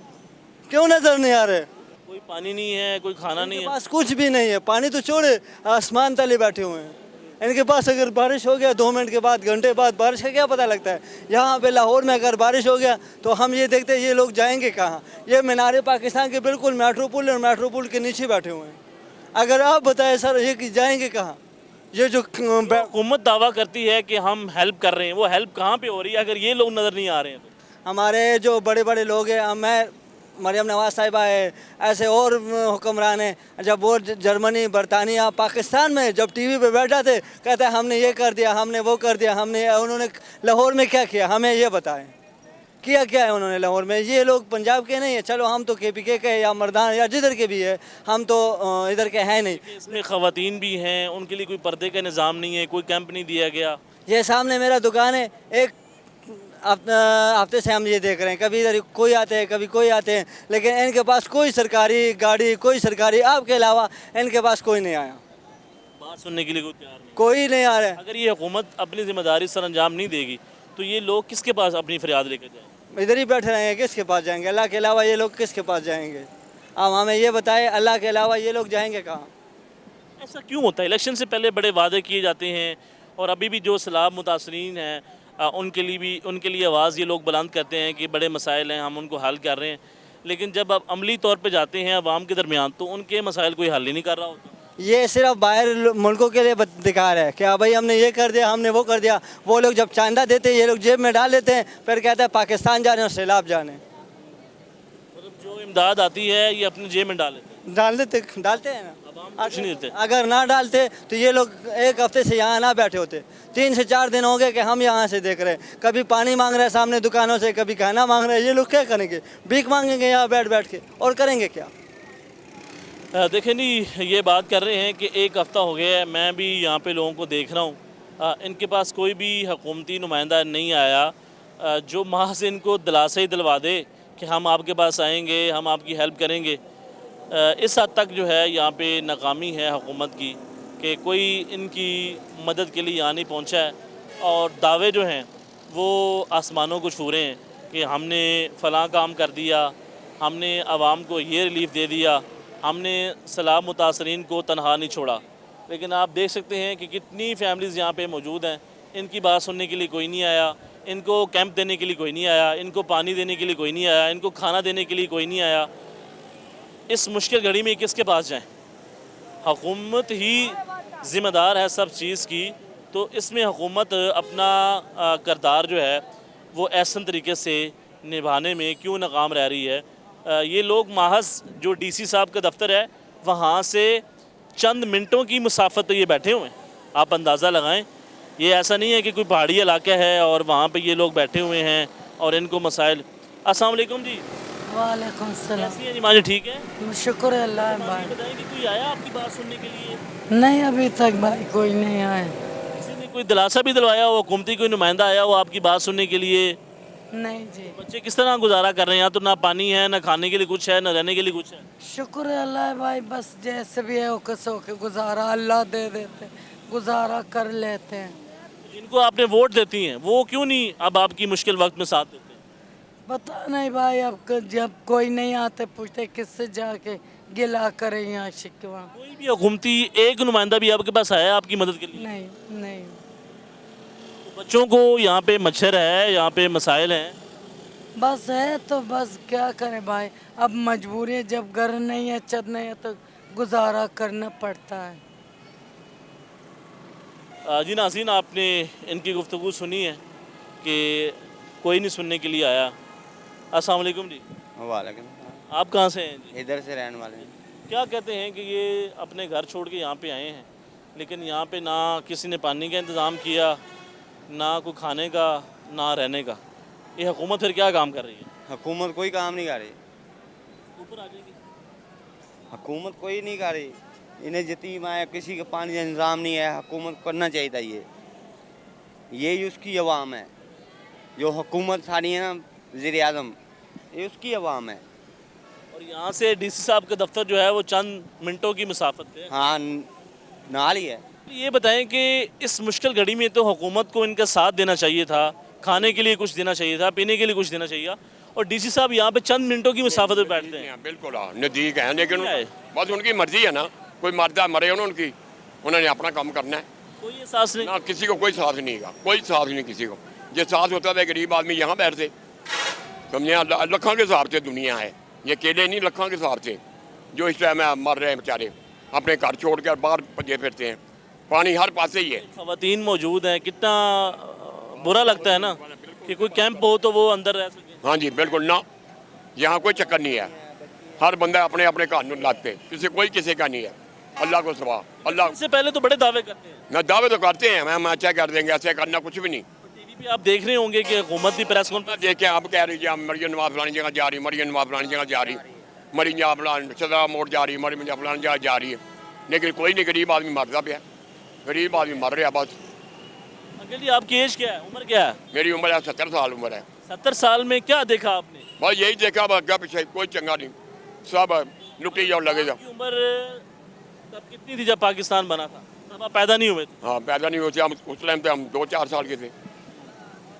क्यों नज़र नहीं आ रहे?
कोई पानी नहीं है, कोई खाना नहीं है,
पास कुछ भी नहीं है। पानी तो छोड़े, आसमान तले बैठे हुए हैं। इनके पास अगर बारिश हो गया 2 मिनट के बाद, घंटे बाद, बारिश का क्या पता लगता है। यहाँ पे लाहौर में अगर बारिश हो गया तो हम ये देखते हैं ये लोग जाएंगे कहाँ। ये मीनार पाकिस्तान के बिल्कुल मेट्रोपुल और मेट्रोपुल के नीचे बैठे हुए हैं। अगर आप बताएं सर, ये कि जाएंगे कहाँ? ये जो
हुकूमत दावा करती है कि हम हेल्प कर रहे हैं, वो हेल्प कहाँ पे हो रही है अगर ये लोग नज़र नहीं आ रहे हैं तो?
हमारे जो बड़े बड़े लोग हैं, मैं, मरियम नवाज़ साहिबा है, ऐसे और हुक्मरान हैं, जब वो जर्मनी, बरतानिया, पाकिस्तान में जब टीवी पे बैठा थे, कहते हैं हमने ये कर दिया, हमने वो कर दिया, उन्होंने लाहौर में क्या किया, हमें ये बताएं, किया क्या है उन्होंने लाहौर में। ये लोग पंजाब के नहीं है, चलो हम तो KPK के या मर्दान या जिधर के भी है, हम तो इधर के हैं नहीं।
इसमें ख़वातीन भी हैं, उनके लिए कोई पर्दे का निज़ाम नहीं है, कोई कैंप नहीं दिया गया।
ये सामने मेरा दुकान है, एक हफ्ते से हम ये देख रहे हैं, कभी इधर कोई आते हैं, कभी कोई आते हैं, लेकिन इनके पास कोई सरकारी गाड़ी, कोई सरकारी, आपके अलावा इनके पास कोई नहीं आया।
बात सुनने के लिए कोई तैयार नहीं,
कोई नहीं आ रहा है।
अगर ये हुकूमत अपनी ज़िम्मेदारी सर अंजाम नहीं देगी तो ये लोग किसके पास अपनी फरियाद लेकर जाएंगे?
इधर ही बैठे रहेंगे, किसके पास जाएंगे? अल्लाह के अलावा ये लोग किसके पास जाएंगे? अब हमें ये बताएं, अल्लाह के अलावा ये लोग जाएंगे कहाँ?
ऐसा क्यों होता है? इलेक्शन से पहले बड़े वादे किए जाते हैं और अभी भी जो सैलाब मुतासरीन हैं उनके लिए आवाज़ ये लोग बुलंद करते हैं कि बड़े मसाइल हैं, हम उनको हल कर रहे हैं, लेकिन जब अब अमली तौर पे जाते हैं अवाम के दरमियान तो उनके मसाइल कोई हल ही नहीं कर रहा होता।
ये सिर्फ बाहर मुल्कों के लिए दिखा रहा है कि हाँ भाई हमने ये कर दिया, हमने वो कर दिया। वो लोग जब चांदा देते हैं ये लोग जेब में डाल लेते हैं, फिर कहते हैं पाकिस्तान जाने और सैलाब जाने।
मतलब जो इमदाद आती है ये अपनी जेब में
डालते हैं ना।
कुछ नहीं देते।
अगर ना डालते तो ये लोग 1 हफ्ते से यहाँ ना बैठे होते। 3 से 4 दिन हो गए कि हम यहाँ से देख रहे हैं, कभी पानी मांग रहे हैं सामने दुकानों से, कभी खाना मांग रहे हैं। ये लोग क्या करेंगे? भीख मांगेंगे यहाँ बैठ बैठ के, और करेंगे क्या?
देखें नहीं, ये बात कर रहे हैं कि 1 हफ़्ता हो गया है, मैं भी यहाँ पे लोगों को देख रहा हूँ, इनके पास कोई भी हुकूमती नुमाइंदा नहीं आया जो महज इनको दिलासा ही दिलवा दे कि हम आपके पास आएंगे, हम आपकी हेल्प करेंगे। इस हद तक जो है यहाँ पे नाकामी है हुकूमत की कि कोई इनकी मदद के लिए यहाँ नहीं पहुँचा है, और दावे जो हैं वो आसमानों को छू रहे हैं कि हमने फ़लाँ काम कर दिया, हमने आवाम को ये रिलीफ दे दिया, हमने सैलाब मुतासरीन को तनहा नहीं छोड़ा। लेकिन आप देख सकते हैं कि कितनी फैमिलीज़ यहाँ पे मौजूद हैं, इनकी बात सुनने के लिए कोई नहीं आया, इनको कैंप देने के लिए कोई नहीं आया, इनको पानी देने के लिए कोई नहीं आया, इनको खाना देने के लिए कोई नहीं आया। इस मुश्किल घड़ी में किसके पास जाएं? हुकूमत ही ज़िम्मेदार है सब चीज़ की, तो इसमें हुकूमत अपना किरदार जो है वो ऐसन तरीके से निभाने में क्यों नाकाम रह रही है? ये लोग महज जो DC साहब का दफ्तर है वहाँ से चंद मिनटों की मुसाफत पे ये बैठे हुए हैं। आप अंदाज़ा लगाएं, ये ऐसा नहीं है कि कोई पहाड़ी इलाका है और वहाँ पे ये लोग बैठे हुए हैं और इनको मसाइल। अस्सलाम वालेकुम जी।
वालेकुम सलाम।
कैसी है नीमाजी, ठीक है?
शुक्र है अल्लाह भाई।
बताएं कि कोई आया आपकी बात सुनने के लिए?
नहीं अभी तक भाई कोई नहीं आया।
किसी ने कोई दिलासा भी दिलवाया हो, हुकूमती कोई नुमाइंदा आया हो आपकी बात सुनने के लिए?
नहीं जी।
बच्चे किस तरह गुजारा कर रहे हैं? यहाँ तो ना पानी है, ना खाने के लिए कुछ है, ना रहने के लिए कुछ है।
शुक्र है अल्लाह भाई, बस जैसे भी है कसो के गुजारा अल्लाह दे देते, गुजारा कर लेते हैं।
जिनको आपने वोट देती हैं वो क्यों नहीं अब आपकी मुश्किल वक्त में साथ देते हैं?
पता नहीं भाई, अब जब कोई नहीं आते पूछते किससे जाके गिला करे यहाँ शिकवा।
कोई भी हुकूमती एक नुमाइंदा भी आपके पास आया आपकी मदद के लिए?
नहीं नहीं।
तो बच्चों को यहाँ पे मच्छर है, यहाँ पे मसाइल हैं।
बस है तो बस क्या करें भाई, अब मजबूरी है, जब घर नहीं है छत नहीं है तो गुजारा करना पड़ता है।
जी नाज़रीन, आपने इनकी गुफ्तगू सुनी है कि कोई नहीं सुनने के लिए आया। अस्सलाम वालेकुम जी,
वालेकुम।
आप कहाँ से हैं जी?
इधर से रहने वाले हैं।
क्या कहते हैं कि ये अपने घर छोड़ के यहाँ पे आए हैं, लेकिन यहाँ पे ना किसी ने पानी का इंतज़ाम किया, ना कोई खाने का, ना रहने का। ये हुकूमत फिर क्या काम कर रही है?
हुकूमत कोई काम नहीं कर रही,
ऊपर आ जाएगी।
हुकूमत कोई नहीं कर रही। इन्हें यतीम आए, किसी का पानी का इंतज़ाम नहीं है, हुकूमत करना चाहिए था। ये उसकी अवाम है, जो हुकूमत सारी है ना, वज़ीर आज़म, ये उसकी अवाम है।
और यहाँ से डीसी साहब का दफ्तर जो है वो चंद मिनटों की मुसाफत पे है।
हाँ, नाल ही है।
ये बताएं कि इस मुश्किल घड़ी में तो हुकूमत को इनका साथ देना चाहिए था, खाने के लिए कुछ देना चाहिए था, पीने के लिए कुछ देना चाहिए, और डीसी साहब यहाँ पे चंद मिनटों की मुसाफत पे बैठते हैं।
बिल्कुल नज़दीक है, लेकिन बस उनकी मर्जी है ना, कोई मरदा मरे उनकी, उन्होंने अपना काम करना है।
कोई एहसास नहीं
ना किसी को कोई साथ नहीं है, कोई साथ नहीं किसी को। ये साथ होता था गरीब आदमी यहाँ बैठते, समझे, लखों के हिसाब से दुनिया है, ये अकेले नहीं, लखों के हिसाब से जो इस टाइम मर रहे हैं बेचारे, अपने घर छोड़ कर बाहर भजे फिरते हैं। पानी हर पासे ही है,
खवातीन मौजूद हैं, कितना बुरा लगता है ना कि कोई कैंप हो तो वो अंदर रह सके।
हाँ जी बिल्कुल ना, यहाँ कोई चक्कर नहीं है, हर बंदा अपने अपने घर लाते, किसी कोई किसी का नहीं है। अल्लाह को सवा, अल्लाह
इससे पहले तो बड़े दावे करते हैं
ना, दावे तो करते हैं हम अच्छा कर देंगे, ऐसे करना कुछ भी नहीं।
टीवी पे आप देख रहे होंगे कि हुकूमत की प्रेस कॉन्फ्रेंस
देख के आप कह रही जी मरियम नवाज फलानी जगह जा रही, मरियम नवाज फलानी जगह जा रही, मरियम फलान सदरा मोड़ जा रही, मरियम फलानी जगह जा रही है, लेकिन कोई नहीं, गरीब आदमी मरता पाया, गरीब आदमी मर रहा बस।
अंकल जी आपकी एज क्या है, उम्र क्या है?
मेरी उम्र है 70 साल उम्र है।
70 साल में क्या देखा आपने?
बस यही देखा, अग्गा पीछे कोई चंगा नहीं, सब लुटी जाओ लगे जाओ।
आपकी उम्र तब कितनी थी जब पाकिस्तान बना था? तब आप पैदा नहीं हुए थे।
हाँ पैदा नहीं होते हम, उस टाइम पे हम 2-4 साल के थे।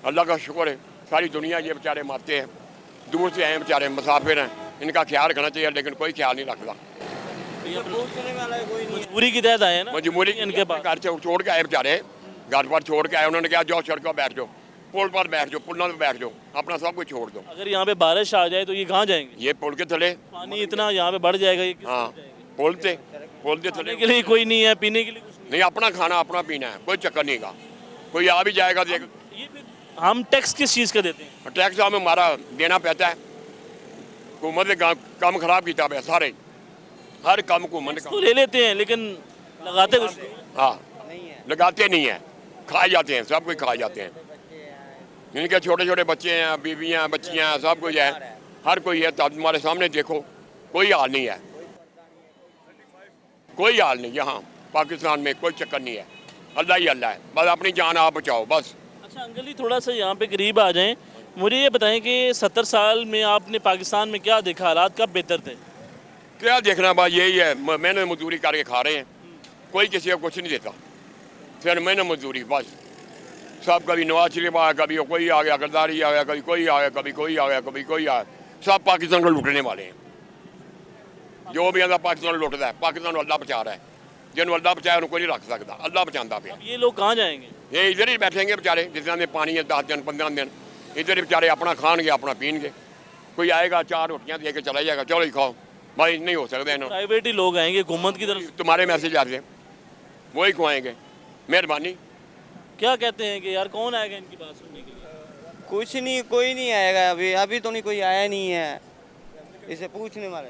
अल्लाह का शुक्र है, सारी दुनिया ये बेचारे मरते हैं, दूर से आए बेचारे मुसाफिर हैं, इनका ख्याल रखना चाहिए, लेकिन कोई ख्याल नहीं रखता।
मजबूरी की तहत आए हैं ना,
मजबूरी
इनके पास।
घर से छोड़ के आए बेचारे, घर पर छोड़ के आए, उन्होंने कहा जाओ सड़कों पर बैठ जाओ, पुल पर बैठ जाओ, पुलों पर बैठ जाओ, अपना सब कुछ छोड़ दो।
अगर यहाँ पे बारिश आ जाए तो ये कहाँ जाएंगे?
ये पुल के थले,
पानी इतना यहाँ पे बढ़ जाएगा, ये किस
हाँ
तरह जाएंगे?
पुल के
खाने
थले
के लिए कोई नहीं है, पीने के लिए कुछ नहीं
नहीं, अपना खाना अपना पीना है, कोई चक्कर नहीं का। कोई आ भी जाएगा देख,
है। ये फिर हम टैक्स किस चीज़ का देते हैं?
टैक्स हमें हमारा देना पड़ता है। हुकूमत ने काम खराब किया है सारे, हर काम हुकूमत
तो
ने,
ले लेते हैं लेकिन लगाते कुछ नहीं।
हाँ लगाते नहीं है, खाए जाते हैं, सब कुछ खाए जाते हैं। इनके छोटे छोटे बच्चे हैं, बीवियाँ बच्चियाँ हैं, सब कुछ है, हर कोई है। तो तुम्हारे सामने देखो, कोई हाल नहीं है, कोई हाल नहीं। यहाँ पाकिस्तान में कोई चक्कर नहीं है, अल्लाह ही अल्लाह है, बस अपनी जान आप बचाओ बस।
अच्छा अंकल जी, थोड़ा सा यहाँ पे करीब आ जाएं, मुझे ये बताएं कि 70 साल में आपने पाकिस्तान में क्या देखा, हालात कब बेहतर थे?
क्या देखना बात यही है, मैंने मजदूरी करके खा रहे हैं, कोई किसी को कुछ नहीं देता, फिर मैंने मजदूरी बस। सब कभी नवाज शरीफ आया, कभी कोई आ गया, गद्दारी आ गया, कभी कोई आ गया, कभी कोई आ गया, कभी कोई आया, सब पाकिस्तान को लूटने वाले हैं। जो भी अगर पाकिस्तान लुटता है, पाकिस्तान को अल्लाह बचा रहा है, जिन्होंने अल्लाह बचाया उनको नहीं रख सकता, अल्लाह बचाता पे।
ये लोग कहाँ जाएंगे?
ये इधर ही बैठेंगे बेचारे, जिस तरह पानी है 10 दिन 15 दिन, इधर ही बेचारे अपना खाएंगे, अपना पीएंगे। कोई आएगा 4 रोटियाँ दे के चला जाएगा, चलो ही खाओ, भाई नहीं हो सकता इन्होंने।
प्राइवेट ही लोग आएंगे हुकूमत की तरफ।
तुम्हारे मैसेज आते हैं, वही खुआएंगे, मेहरबानी।
क्या कहते हैं कि यार कौन आएगा इनकी बात सुनने के लिए?
कुछ नहीं, कोई नहीं आएगा, अभी तो नहीं, कोई आया नहीं है, इसे पूछने वाले।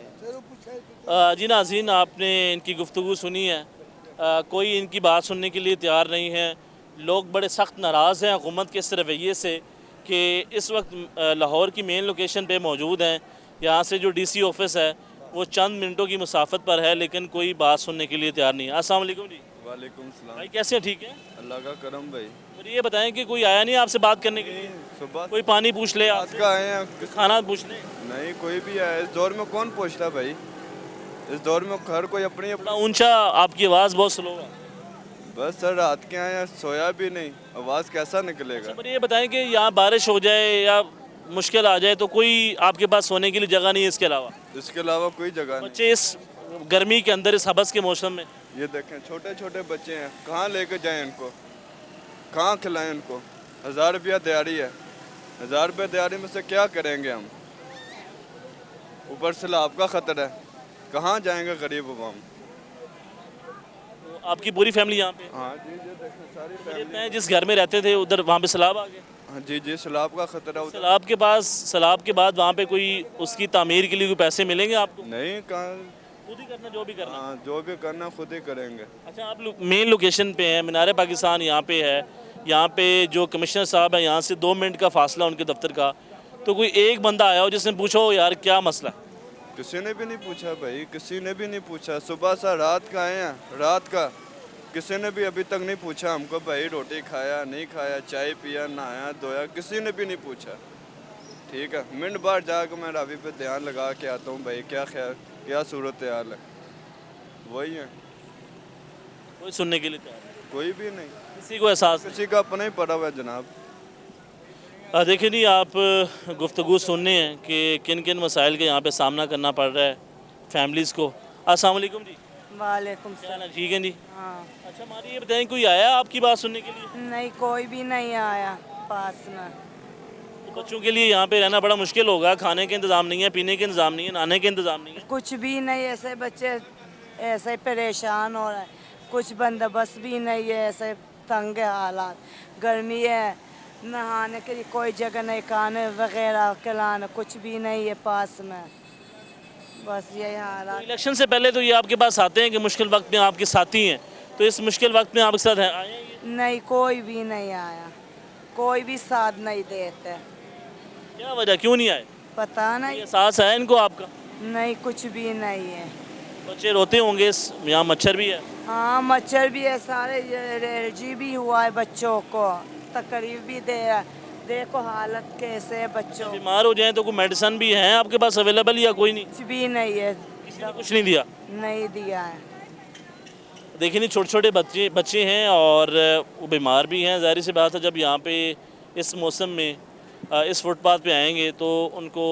जी नाज़रीन, आपने इनकी गुफ्तगू सुनी है, कोई इनकी बात सुनने के लिए तैयार नहीं है। लोग बड़े सख्त नाराज़ हैं हुकूमत के इस रवैये से कि इस वक्त लाहौर की मेन लोकेशन पे मौजूद हैं, यहाँ से जो डीसी ऑफिस है वो चंद मिनटों की मुसाफत पर है, लेकिन कोई बात सुनने के लिए तैयार नहीं है। अस्सलाम वालेकुम जी।
वालेकुम सलाम।
भाई कैसे हैं, ठीक है?
अल्लाह का करम भाई।
मुझे ये बताएं कि कोई आया नहीं आपसे बात करने के लिए?
सुबह
कोई पानी पूछ ले,
आज
आपसे
का आए हैं।
खाना पूछ ले?
नहीं कोई भी आया इस दौर में कौन पूछता भाई, इस दौर में हर कोई अपनी
अपना ऊंचा, आपकी आवाज़ बहुत स्लो है।
बस सर रात के आए हैं, सोया भी नहीं, आवाज़ कैसा निकलेगा।
मुझे ये बताएं कि यहाँ बारिश हो जाए या मुश्किल आ जाए तो कोई आपके पास सोने के लिए जगह नहीं है इसके अलावा?
इसके अलावा कोई जगह नहीं।
बच्चे इस गर्मी के अंदर, इस हबस के मौसम में,
ये देखें छोटे छोटे बच्चे हैं, कहाँ लेके जाएं इनको, कहाँ खिलाएं इनको। 1000 रुपया दिहाड़ी है, 1000 रुपये दिहाड़ी में से क्या करेंगे हम, ऊपर से लाभ का खतरा है, कहाँ जाएंगे गरीब अवाम।
तो आपकी पूरी फैमिली यहाँ पे?
हाँ जी जी देखें सारी
मुझे
फैमिली।
बताएं, जिस घर में रहते थे उधर वहाँ पे सैलाब आ गया?
हाँ जी जी सैलाब का खतरा उधर।
सैलाब के बाद वहाँ पे कोई उसकी तामीर के लिए कोई पैसे मिलेंगे आपको?
नहीं कहाँ,
खुद ही करना, जो भी करना।
हाँ जो भी करना खुद ही करेंगे।
अच्छा, आप मेन लोकेशन पे हैं, मीनार पाकिस्तान यहाँ पे है। यहाँ पे जो कमिश्नर साहब है, यहाँ से 2 मिनट का फासला उनके दफ्तर का, तो कोई एक बंदा आया हो जिसने पूछा हो यार क्या मसला है?
किसी ने भी नहीं पूछा भाई, किसी ने भी नहीं पूछा। सुबह से रात का आए हैं, रात का किसी ने भी अभी तक नहीं पूछा हमको भाई रोटी खाया नहीं खाया, चाय पिया, नहाया धोया, किसी ने भी नहीं पूछा। ठीक है, मिनट बाद जाकर मैं रावी पे ध्यान लगा के आता हूँ भाई क्या ख्याल, क्या सूरत हाल है। वही है,
कोई सुनने के लिए तैयार नहीं,
कोई भी नहीं,
किसी को एहसास नहीं।
किसी का अपना ही पड़ा हुआ है जनाब।
देखिए नहीं, आप गुफ्तगू सुनने हैं कि किन किन मसाइल का यहाँ पे सामना करना पड़ रहा है फैमिलीज़ को। अस्सलाम वालेकुम जी।
वालेकुम
क्या हाल है, ठीक है जी?
हाँ।
अच्छा मारी, ये बताएं कोई आया आपकी बात सुनने के लिए?
नहीं कोई भी नहीं आया पास में।
तो बच्चों के लिए यहाँ पे रहना बड़ा मुश्किल होगा, खाने के इंतज़ाम नहीं है, पीने के इंतज़ाम नहीं है, नहाने के इंतज़ाम नहीं है।
कुछ भी नहीं, ऐसे बच्चे ऐसे परेशान हो रहे हैं, कुछ बंदोबस्त भी नहीं है, ऐसे तंग है हालात। गर्मी है, नहाने के लिए कोई जगह नहीं, खाने वगैरह खिलाना कुछ भी नहीं है पास में, बस यही हालात।
इलेक्शन से पहले तो ये आपके पास आते हैं कि मुश्किल वक्त में आपके साथी हैं, तो इस मुश्किल वक्त में आपके साथ आए हैं ये?
नहीं कोई भी नहीं आया, कोई भी साथ नहीं देते।
क्या वजह, क्यों नहीं आए?
पता नहीं,
एहसास है इनको आपका?
नहीं कुछ भी नहीं है।
बच्चे रोते होंगे, यहाँ मच्छर भी है।
हाँ मच्छर भी है, सारे एलर्जी भी हुआ है बच्चों को, तकलीफ भी दे रहा है। देखो हालत कैसे है बच्चों,
बीमार हो जाए तो कोई मेडिसिन भी है आपके पास अवेलेबल या कोई नहीं?
कुछ भी नहीं है,
किसी ने कुछ नहीं दिया?
नहीं दिया है।
देखिए नहीं, छोटे छोटे बच्चे हैं और वो बीमार भी हैं। ज़ाहिर सी बात है, जब यहाँ पे इस मौसम में इस फुटपाथ पे आएंगे तो उनको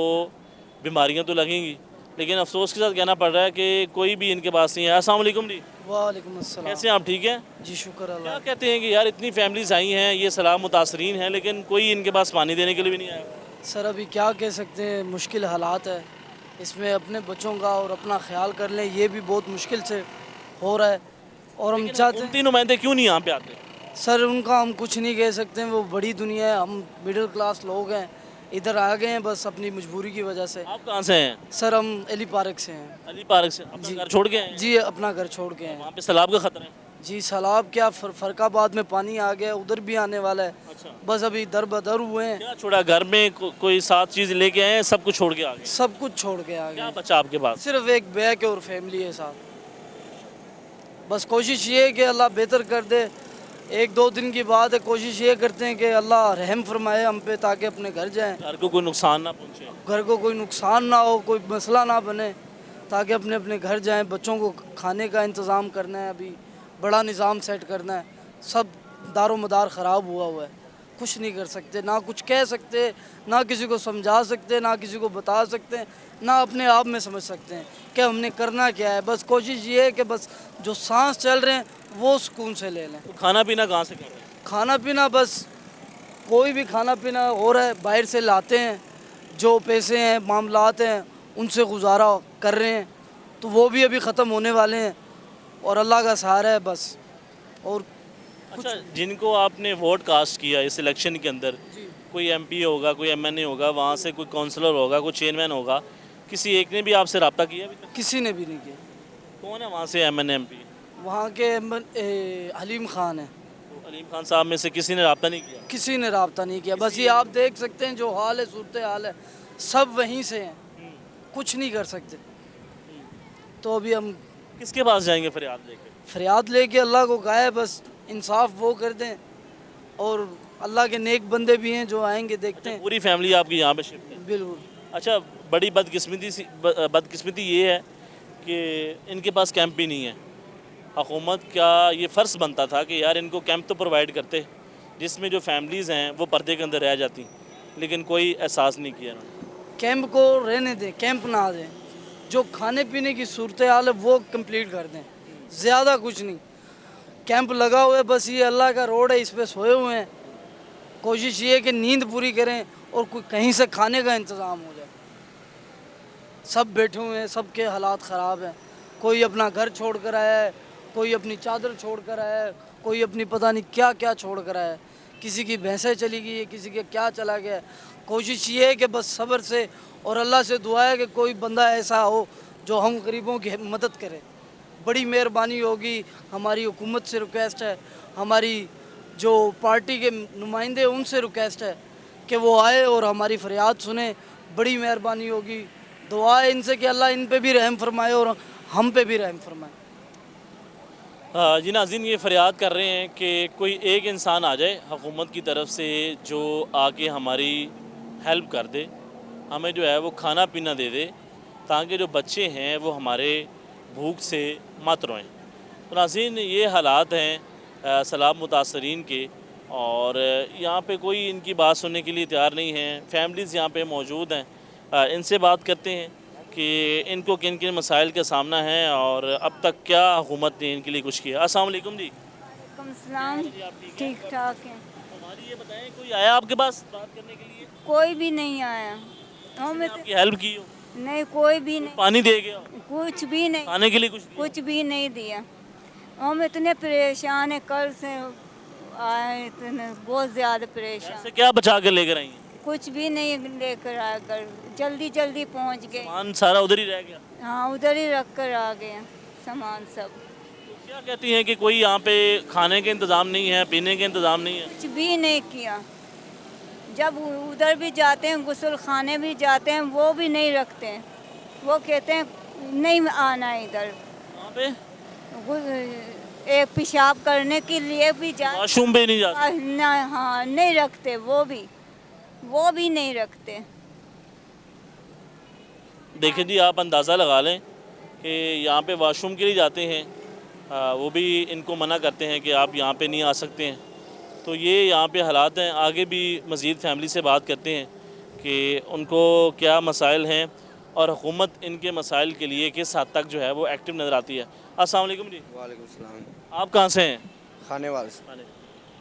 बीमारियाँ तो लगेंगी, लेकिन अफसोस के साथ कहना पड़ रहा है कि कोई भी इनके पास नहीं है। अस्सलाम वालेकुम जी।
वालेकुम अस्सलाम।
कैसे हैं आप, ठीक हैं?
जी शुक्र
क्या
अल्लाह।
कहते हैं कि यार इतनी फैमिलीज आई हैं, ये सलाह मुतासरीन हैं, लेकिन कोई इनके पास पानी देने के लिए भी नहीं आया?
सर अभी क्या कह सकते हैं, मुश्किल हालात है, इसमें अपने बच्चों का और अपना ख्याल कर लें, ये भी बहुत मुश्किल से हो रहा है। और हम चाहते हैं,
तीन नुमाइंदे क्यों नहीं यहाँ पे आते?
सर उनका हम कुछ नहीं कह सकते हैं, वो बड़ी दुनिया है, हम मिडिल क्लास लोग हैं, इधर आ गए हैं बस अपनी मजबूरी की वजह से।
आप कहाँ से हैं?
सर हम अली पार्क से हैं।
अली पार्क से अपना घर छोड़ के आए हैं?
जी अपना घर छोड़ के हैं।
वहाँ पे सैलाब का खतरा है?
जी सैलाब क्या, फरकाबाद में पानी आ गया, उधर भी आने वाला है।
अच्छा।
बस अभी दर बदर हुए हैं।
क्या छोड़ा घर में? कोई 7 चीज़ लेके आए हैं, सब कुछ छोड़ के आ गए?
सब कुछ छोड़ के आ
क्या
गए,
बचा आपके पास?
सिर्फ एक बैग और फैमिली है साथ। बस कोशिश ये है कि अल्लाह बेहतर कर दे। 1-2 दिन की बात है, कोशिश ये करते हैं कि अल्लाह रहम फरमाए हम पे, ताकि अपने घर जाएं,
घर को कोई नुकसान ना पहुँचे,
घर को कोई नुकसान ना हो, कोई मसला ना बने, ताकि अपने अपने घर जाएं। बच्चों को खाने का इंतज़ाम करना है, अभी बड़ा निज़ाम सेट करना है, सब दारो मदार ख़राब हुआ है, कुछ नहीं कर सकते, ना कुछ कह सकते, ना किसी को समझा सकते, ना किसी को बता सकते, ना अपने आप में समझ सकते हैं कि हमने करना क्या है। बस कोशिश ये है कि बस जो सांस चल रहे हैं वो सुकून से ले लें।
तो खाना पीना कहाँ से कर रहे हैं?
खाना पीना बस कोई भी खाना पीना हो रहा है, बाहर से लाते हैं, जो पैसे हैं मामलात हैं उनसे गुजारा कर रहे हैं, तो वो भी अभी ख़त्म होने वाले हैं और अल्लाह का सहारा है बस। और
अच्छा, जिनको आपने वोट कास्ट किया इस इलेक्शन के अंदर, कोई एमपी होगा, कोई एमएनए होगा, वहाँ से कोई काउंसलर होगा, कोई चेयरमैन होगा, किसी एक ने भी आपसे रब्ता किया अभी तक?
किसी ने भी नहीं किया।
कौन है वहाँ से एमएनए एमपी?
वहाँ के हलीम खान है।
तो अलीम खान साहब में से किसी ने रब्ता नहीं किया?
किसी ने रब्ता नहीं किया। बस ये आप देख सकते हैं जो हाल है, सूरत हाल है, सब वहीं से हैं, कुछ नहीं कर सकते। तो अभी हम
किसके पास जाएंगे फरियाद लेके?
फरियाद लेके अल्लाह को कहा है बस इंसाफ वो कर दें, और अल्लाह के नेक बंदे भी हैं जो आएंगे, देखते हैं।
पूरी फैमिली आपकी यहाँ पे शिफ्ट है?
बिल्कुल।
अच्छा, बड़ी बदकिस्मती ये है कि इनके पास कैंप भी नहीं है। हुकूमत का ये फ़र्ज़ बनता था कि यार इनको कैंप तो प्रोवाइड करते, जिसमें जो फैमिलीज़ हैं वो पर्दे के अंदर रह जाती, लेकिन कोई एहसास नहीं किया इन्होंने।
कैंप को रहने दें, कैंप ना दें, जो खाने पीने की सूरत हाल है वो कंप्लीट कर दें, ज़्यादा कुछ नहीं। कैंप लगा हुआ है, बस ये अल्लाह का रोड है, इस पे सोए हुए हैं। कोशिश ये है कि नींद पूरी करें और कोई कहीं से खाने का इंतज़ाम हो जाए। सब बैठे हुए हैं, सबके हालात ख़राब हैं। कोई अपना घर छोड़ कर आया है, कोई अपनी चादर छोड़ कर आया है, कोई अपनी पता नहीं क्या क्या छोड़ कर आया है। किसी की भैंसें चली गई है, किसी के क्या चला गया है। कोशिश ये है कि बस सब्र से और अल्लाह से दुआ है कि कोई बंदा ऐसा हो जो हम गरीबों की मदद करे। बड़ी मेहरबानी होगी। हमारी हुकूमत से रिक्वेस्ट है, हमारी जो पार्टी के नुमाइंदे हैं उनसे रिक्वेस्ट है कि वो आए और हमारी फरियाद सुने। बड़ी मेहरबानी होगी। दुआ है इनसे कि अल्लाह इन पे भी रहम फरमाए और हम पे भी रहम फरमाए।
जी नाज़रीन, ये फरियाद कर रहे हैं कि कोई एक इंसान आ जाए हुकूमत की तरफ से जो आके हमारी हेल्प कर दे, हमें जो है वो खाना पीना दे दे, ताकि जो बच्चे हैं वो हमारे भूख से मत रोएं। तो नाज़रीन, ये हालात हैं सैलाब मुतासरीन के, और यहाँ पे कोई इनकी बात सुनने के लिए तैयार नहीं है। फैमिलीज़ यहाँ पे मौजूद हैं, इनसे बात करते हैं कि इनको किन किन मसाइल का सामना है और अब तक क्या हुकूमत ने इनके लिए कुछ किया। अस्सलाम वालेकुम जी।
सलाम, ठीक ठाक है।
हमारी ये बताएं, कोई आया आपके पास बात करने के लिए?
कोई भी नहीं आया। हमें तो
आपकी हेल्प की हो?
नहीं, कोई भी नहीं।
पानी दे गया?
कुछ भी नहीं।
खाने के लिए कुछ
भी नहीं दिया। हम इतने परेशान है, कल से आए, इतने बहुत ज़्यादा परेशान।
से क्या बचा कर लेकर आई हैं?
कुछ भी नहीं लेकर आ कर, जल्दी जल्दी पहुंच गए।
सामान सारा उधर ही रह गया?
हाँ, उधर ही रख कर आ गए सामान सब।
तो क्या कहती हैं कि कोई यहाँ पे खाने के इंतज़ाम नहीं है, पीने के इंतज़ाम नहीं है?
कुछ भी नहीं किया। जब उधर भी जाते हैं, गुस्ल खाने भी जाते हैं, वो भी नहीं रखते हैं। वो कहते हैं नहीं आना है इधर।
वहाँ पे
एक पेशाब करने के लिए भी जा,
वॉशरूम पे नहीं जाते?
ना, हाँ, नहीं रखते। वो भी नहीं रखते।
देखिए जी, आप अंदाज़ा लगा लें कि यहाँ पे वॉशरूम के लिए जाते हैं, वो भी इनको मना करते हैं कि आप यहाँ पे नहीं आ सकते हैं। तो ये यहाँ पे हालात हैं। आगे भी मज़ीद फैमिली से बात करते हैं कि उनको क्या मसाइल हैं और हुकूमत इनके मसाइल के लिए किस हद तक जो है वो एक्टिव नज़र आती है। अस्सलाम वालेकुम जी।
वालेकुम सलाम।
आप कहाँ से हैं?
खाने वाले से।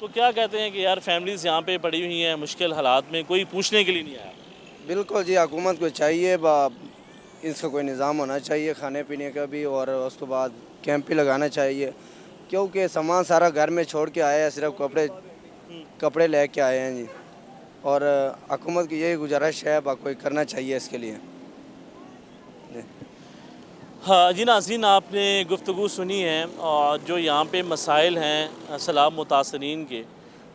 तो क्या कहते हैं कि यार फैमिलीज़ यहाँ पे पड़ी हुई हैं मुश्किल हालात में, कोई पूछने के लिए नहीं आया?
बिल्कुल जी, हुकूमत को चाहिए इसका कोई निज़ाम होना चाहिए खाने पीने का भी, और उसके बाद कैंप भी लगाना चाहिए, क्योंकि सामान सारा घर में छोड़ के आए हैं, सिर्फ कपड़े लेके आए हैं जी। और हुकूमत की यही गुजारिश है, कोई करना चाहिए इसके लिए।
हाँ जी नाज़रीन, आपने गुफ्तगू सुनी है, और जो यहाँ पे मसाइल हैं सैलाब मुतासरीन के,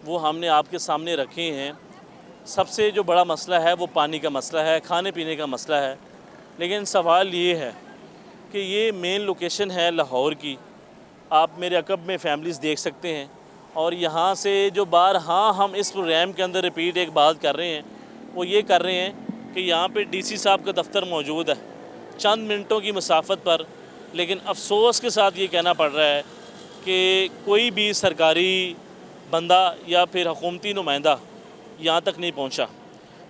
वो हमने आपके सामने रखे हैं। सबसे जो बड़ा मसला है वो पानी का मसला है, खाने पीने का मसला है। लेकिन सवाल ये है कि ये मेन लोकेशन है लाहौर की, आप मेरे अकब में फैमिलीज़ देख सकते हैं। और यहाँ से जो बार हाँ हम इस प्रोग्राम के अंदर रिपीट एक बात कर रहे हैं, वो ये कर रहे हैं कि यहाँ पे डीसी साहब का दफ्तर मौजूद है चंद मिनटों की मसाफत पर, लेकिन अफसोस के साथ ये कहना पड़ रहा है कि कोई भी सरकारी बंदा या फिर हुकूमती नुमाइंदा यहाँ तक नहीं पहुँचा।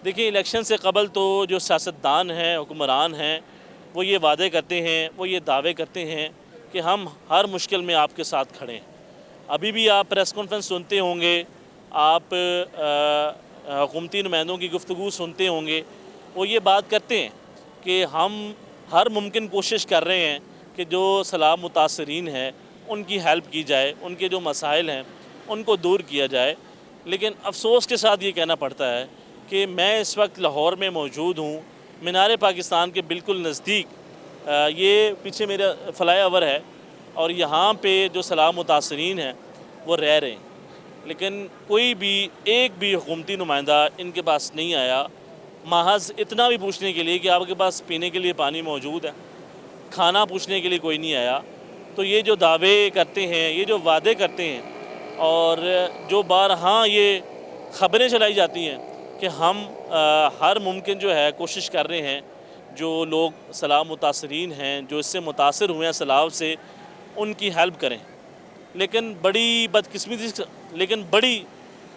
देखिए, इलेक्शन से कबल तो जो सियासतदान हैं, हुक्मरान हैं, वो ये वादे करते हैं, वो ये दावे करते हैं कि हम हर मुश्किल में आपके साथ खड़े हैं। अभी भी आप प्रेस कॉन्फ्रेंस सुनते होंगे, आप हुकूमती नुमाइंदों की गुफ्तगू सुनते होंगे, वो ये बात करते हैं कि हम हर मुमकिन कोशिश कर रहे हैं कि जो सैलाब मुतासरीन हैं उनकी हेल्प की जाए, उनके जो मसाइल हैं उनको दूर किया जाए। लेकिन अफसोस के साथ ये कहना पड़ता है कि मैं इस वक्त लाहौर में मौजूद हूँ, मीनार पाकिस्तान के बिल्कुल नज़दीक। ये पीछे मेरा फ्लाईओवर है और यहाँ पे जो सैलाब मुतासरीन हैं वो रह रहे हैं, लेकिन कोई भी एक भी हुकूमती नुमाइंदा इनके पास नहीं आया। महज इतना भी पूछने के लिए कि आपके पास पीने के लिए पानी मौजूद है, खाना पूछने के लिए कोई नहीं आया। तो ये जो दावे करते हैं, ये जो वादे करते हैं और जो बारहा ये ख़बरें चलाई जाती हैं कि हम हर मुमकिन जो है कोशिश कर रहे हैं, जो लोग सैलाब मुतासरीन हैं, जो इससे मुतासर हुए हैं सैलाब से, उनकी हेल्प करें। लेकिन बड़ी बदकिस्मती से, लेकिन बड़ी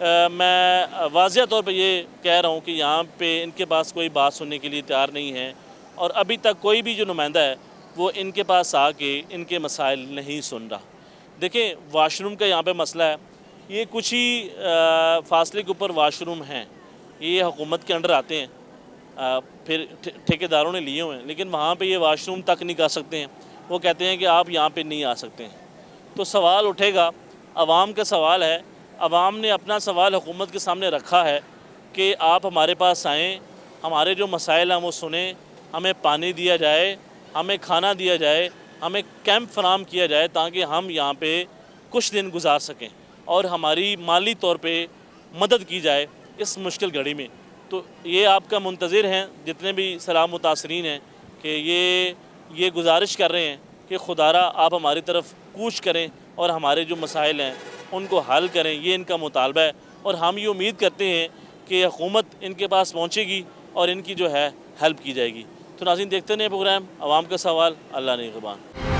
मैं वाज़िया तौर पे ये कह रहा हूँ कि यहाँ पे इनके पास कोई बात सुनने के लिए तैयार नहीं है और अभी तक कोई भी जो नुमाइंदा है वो इनके पास आके इनके मसाइल नहीं सुन रहा। देखें, वाशरूम का यहाँ पे मसला है, ये कुछ ही फासले के ऊपर वाशरूम हैं, ये हुकूमत के अंडर आते हैं, फिर ठेकेदारों ने लिए हुए हैं, लेकिन वहाँ पे ये वाशरूम तक नहीं कर सकते हैं। वो कहते हैं कि आप यहाँ पे नहीं आ सकते हैं। तो सवाल उठेगा, आवाम का सवाल है, आवाम ने अपना सवाल हुकूमत के सामने रखा है कि आप हमारे पास आएँ, हमारे जो मसाइल हैं वो सुनें, हमें पानी दिया जाए, हमें खाना दिया जाए, हमें कैंप फराहम किया जाए ताकि हम यहाँ पे कुछ दिन गुजार सकें और हमारी माली तौर पे मदद की जाए इस मुश्किल घड़ी में। तो ये आपका मुंतज़िर हैं जितने भी सैलाब मुतासरीन हैं कि ये गुजारिश कर रहे हैं कि खुदारा आप हमारी तरफ कूच करें और हमारे जो मसाइल हैं उनको हल करें, ये इनका मुतालबा है और हम ये उम्मीद करते हैं कि हुकूमत इनके पास पहुँचेगी और इनकी जो है हेल्प की जाएगी। तो नाज़रीन, देखते रहें प्रोग्राम आवाम का सवाल। अल्लाह निगहबान।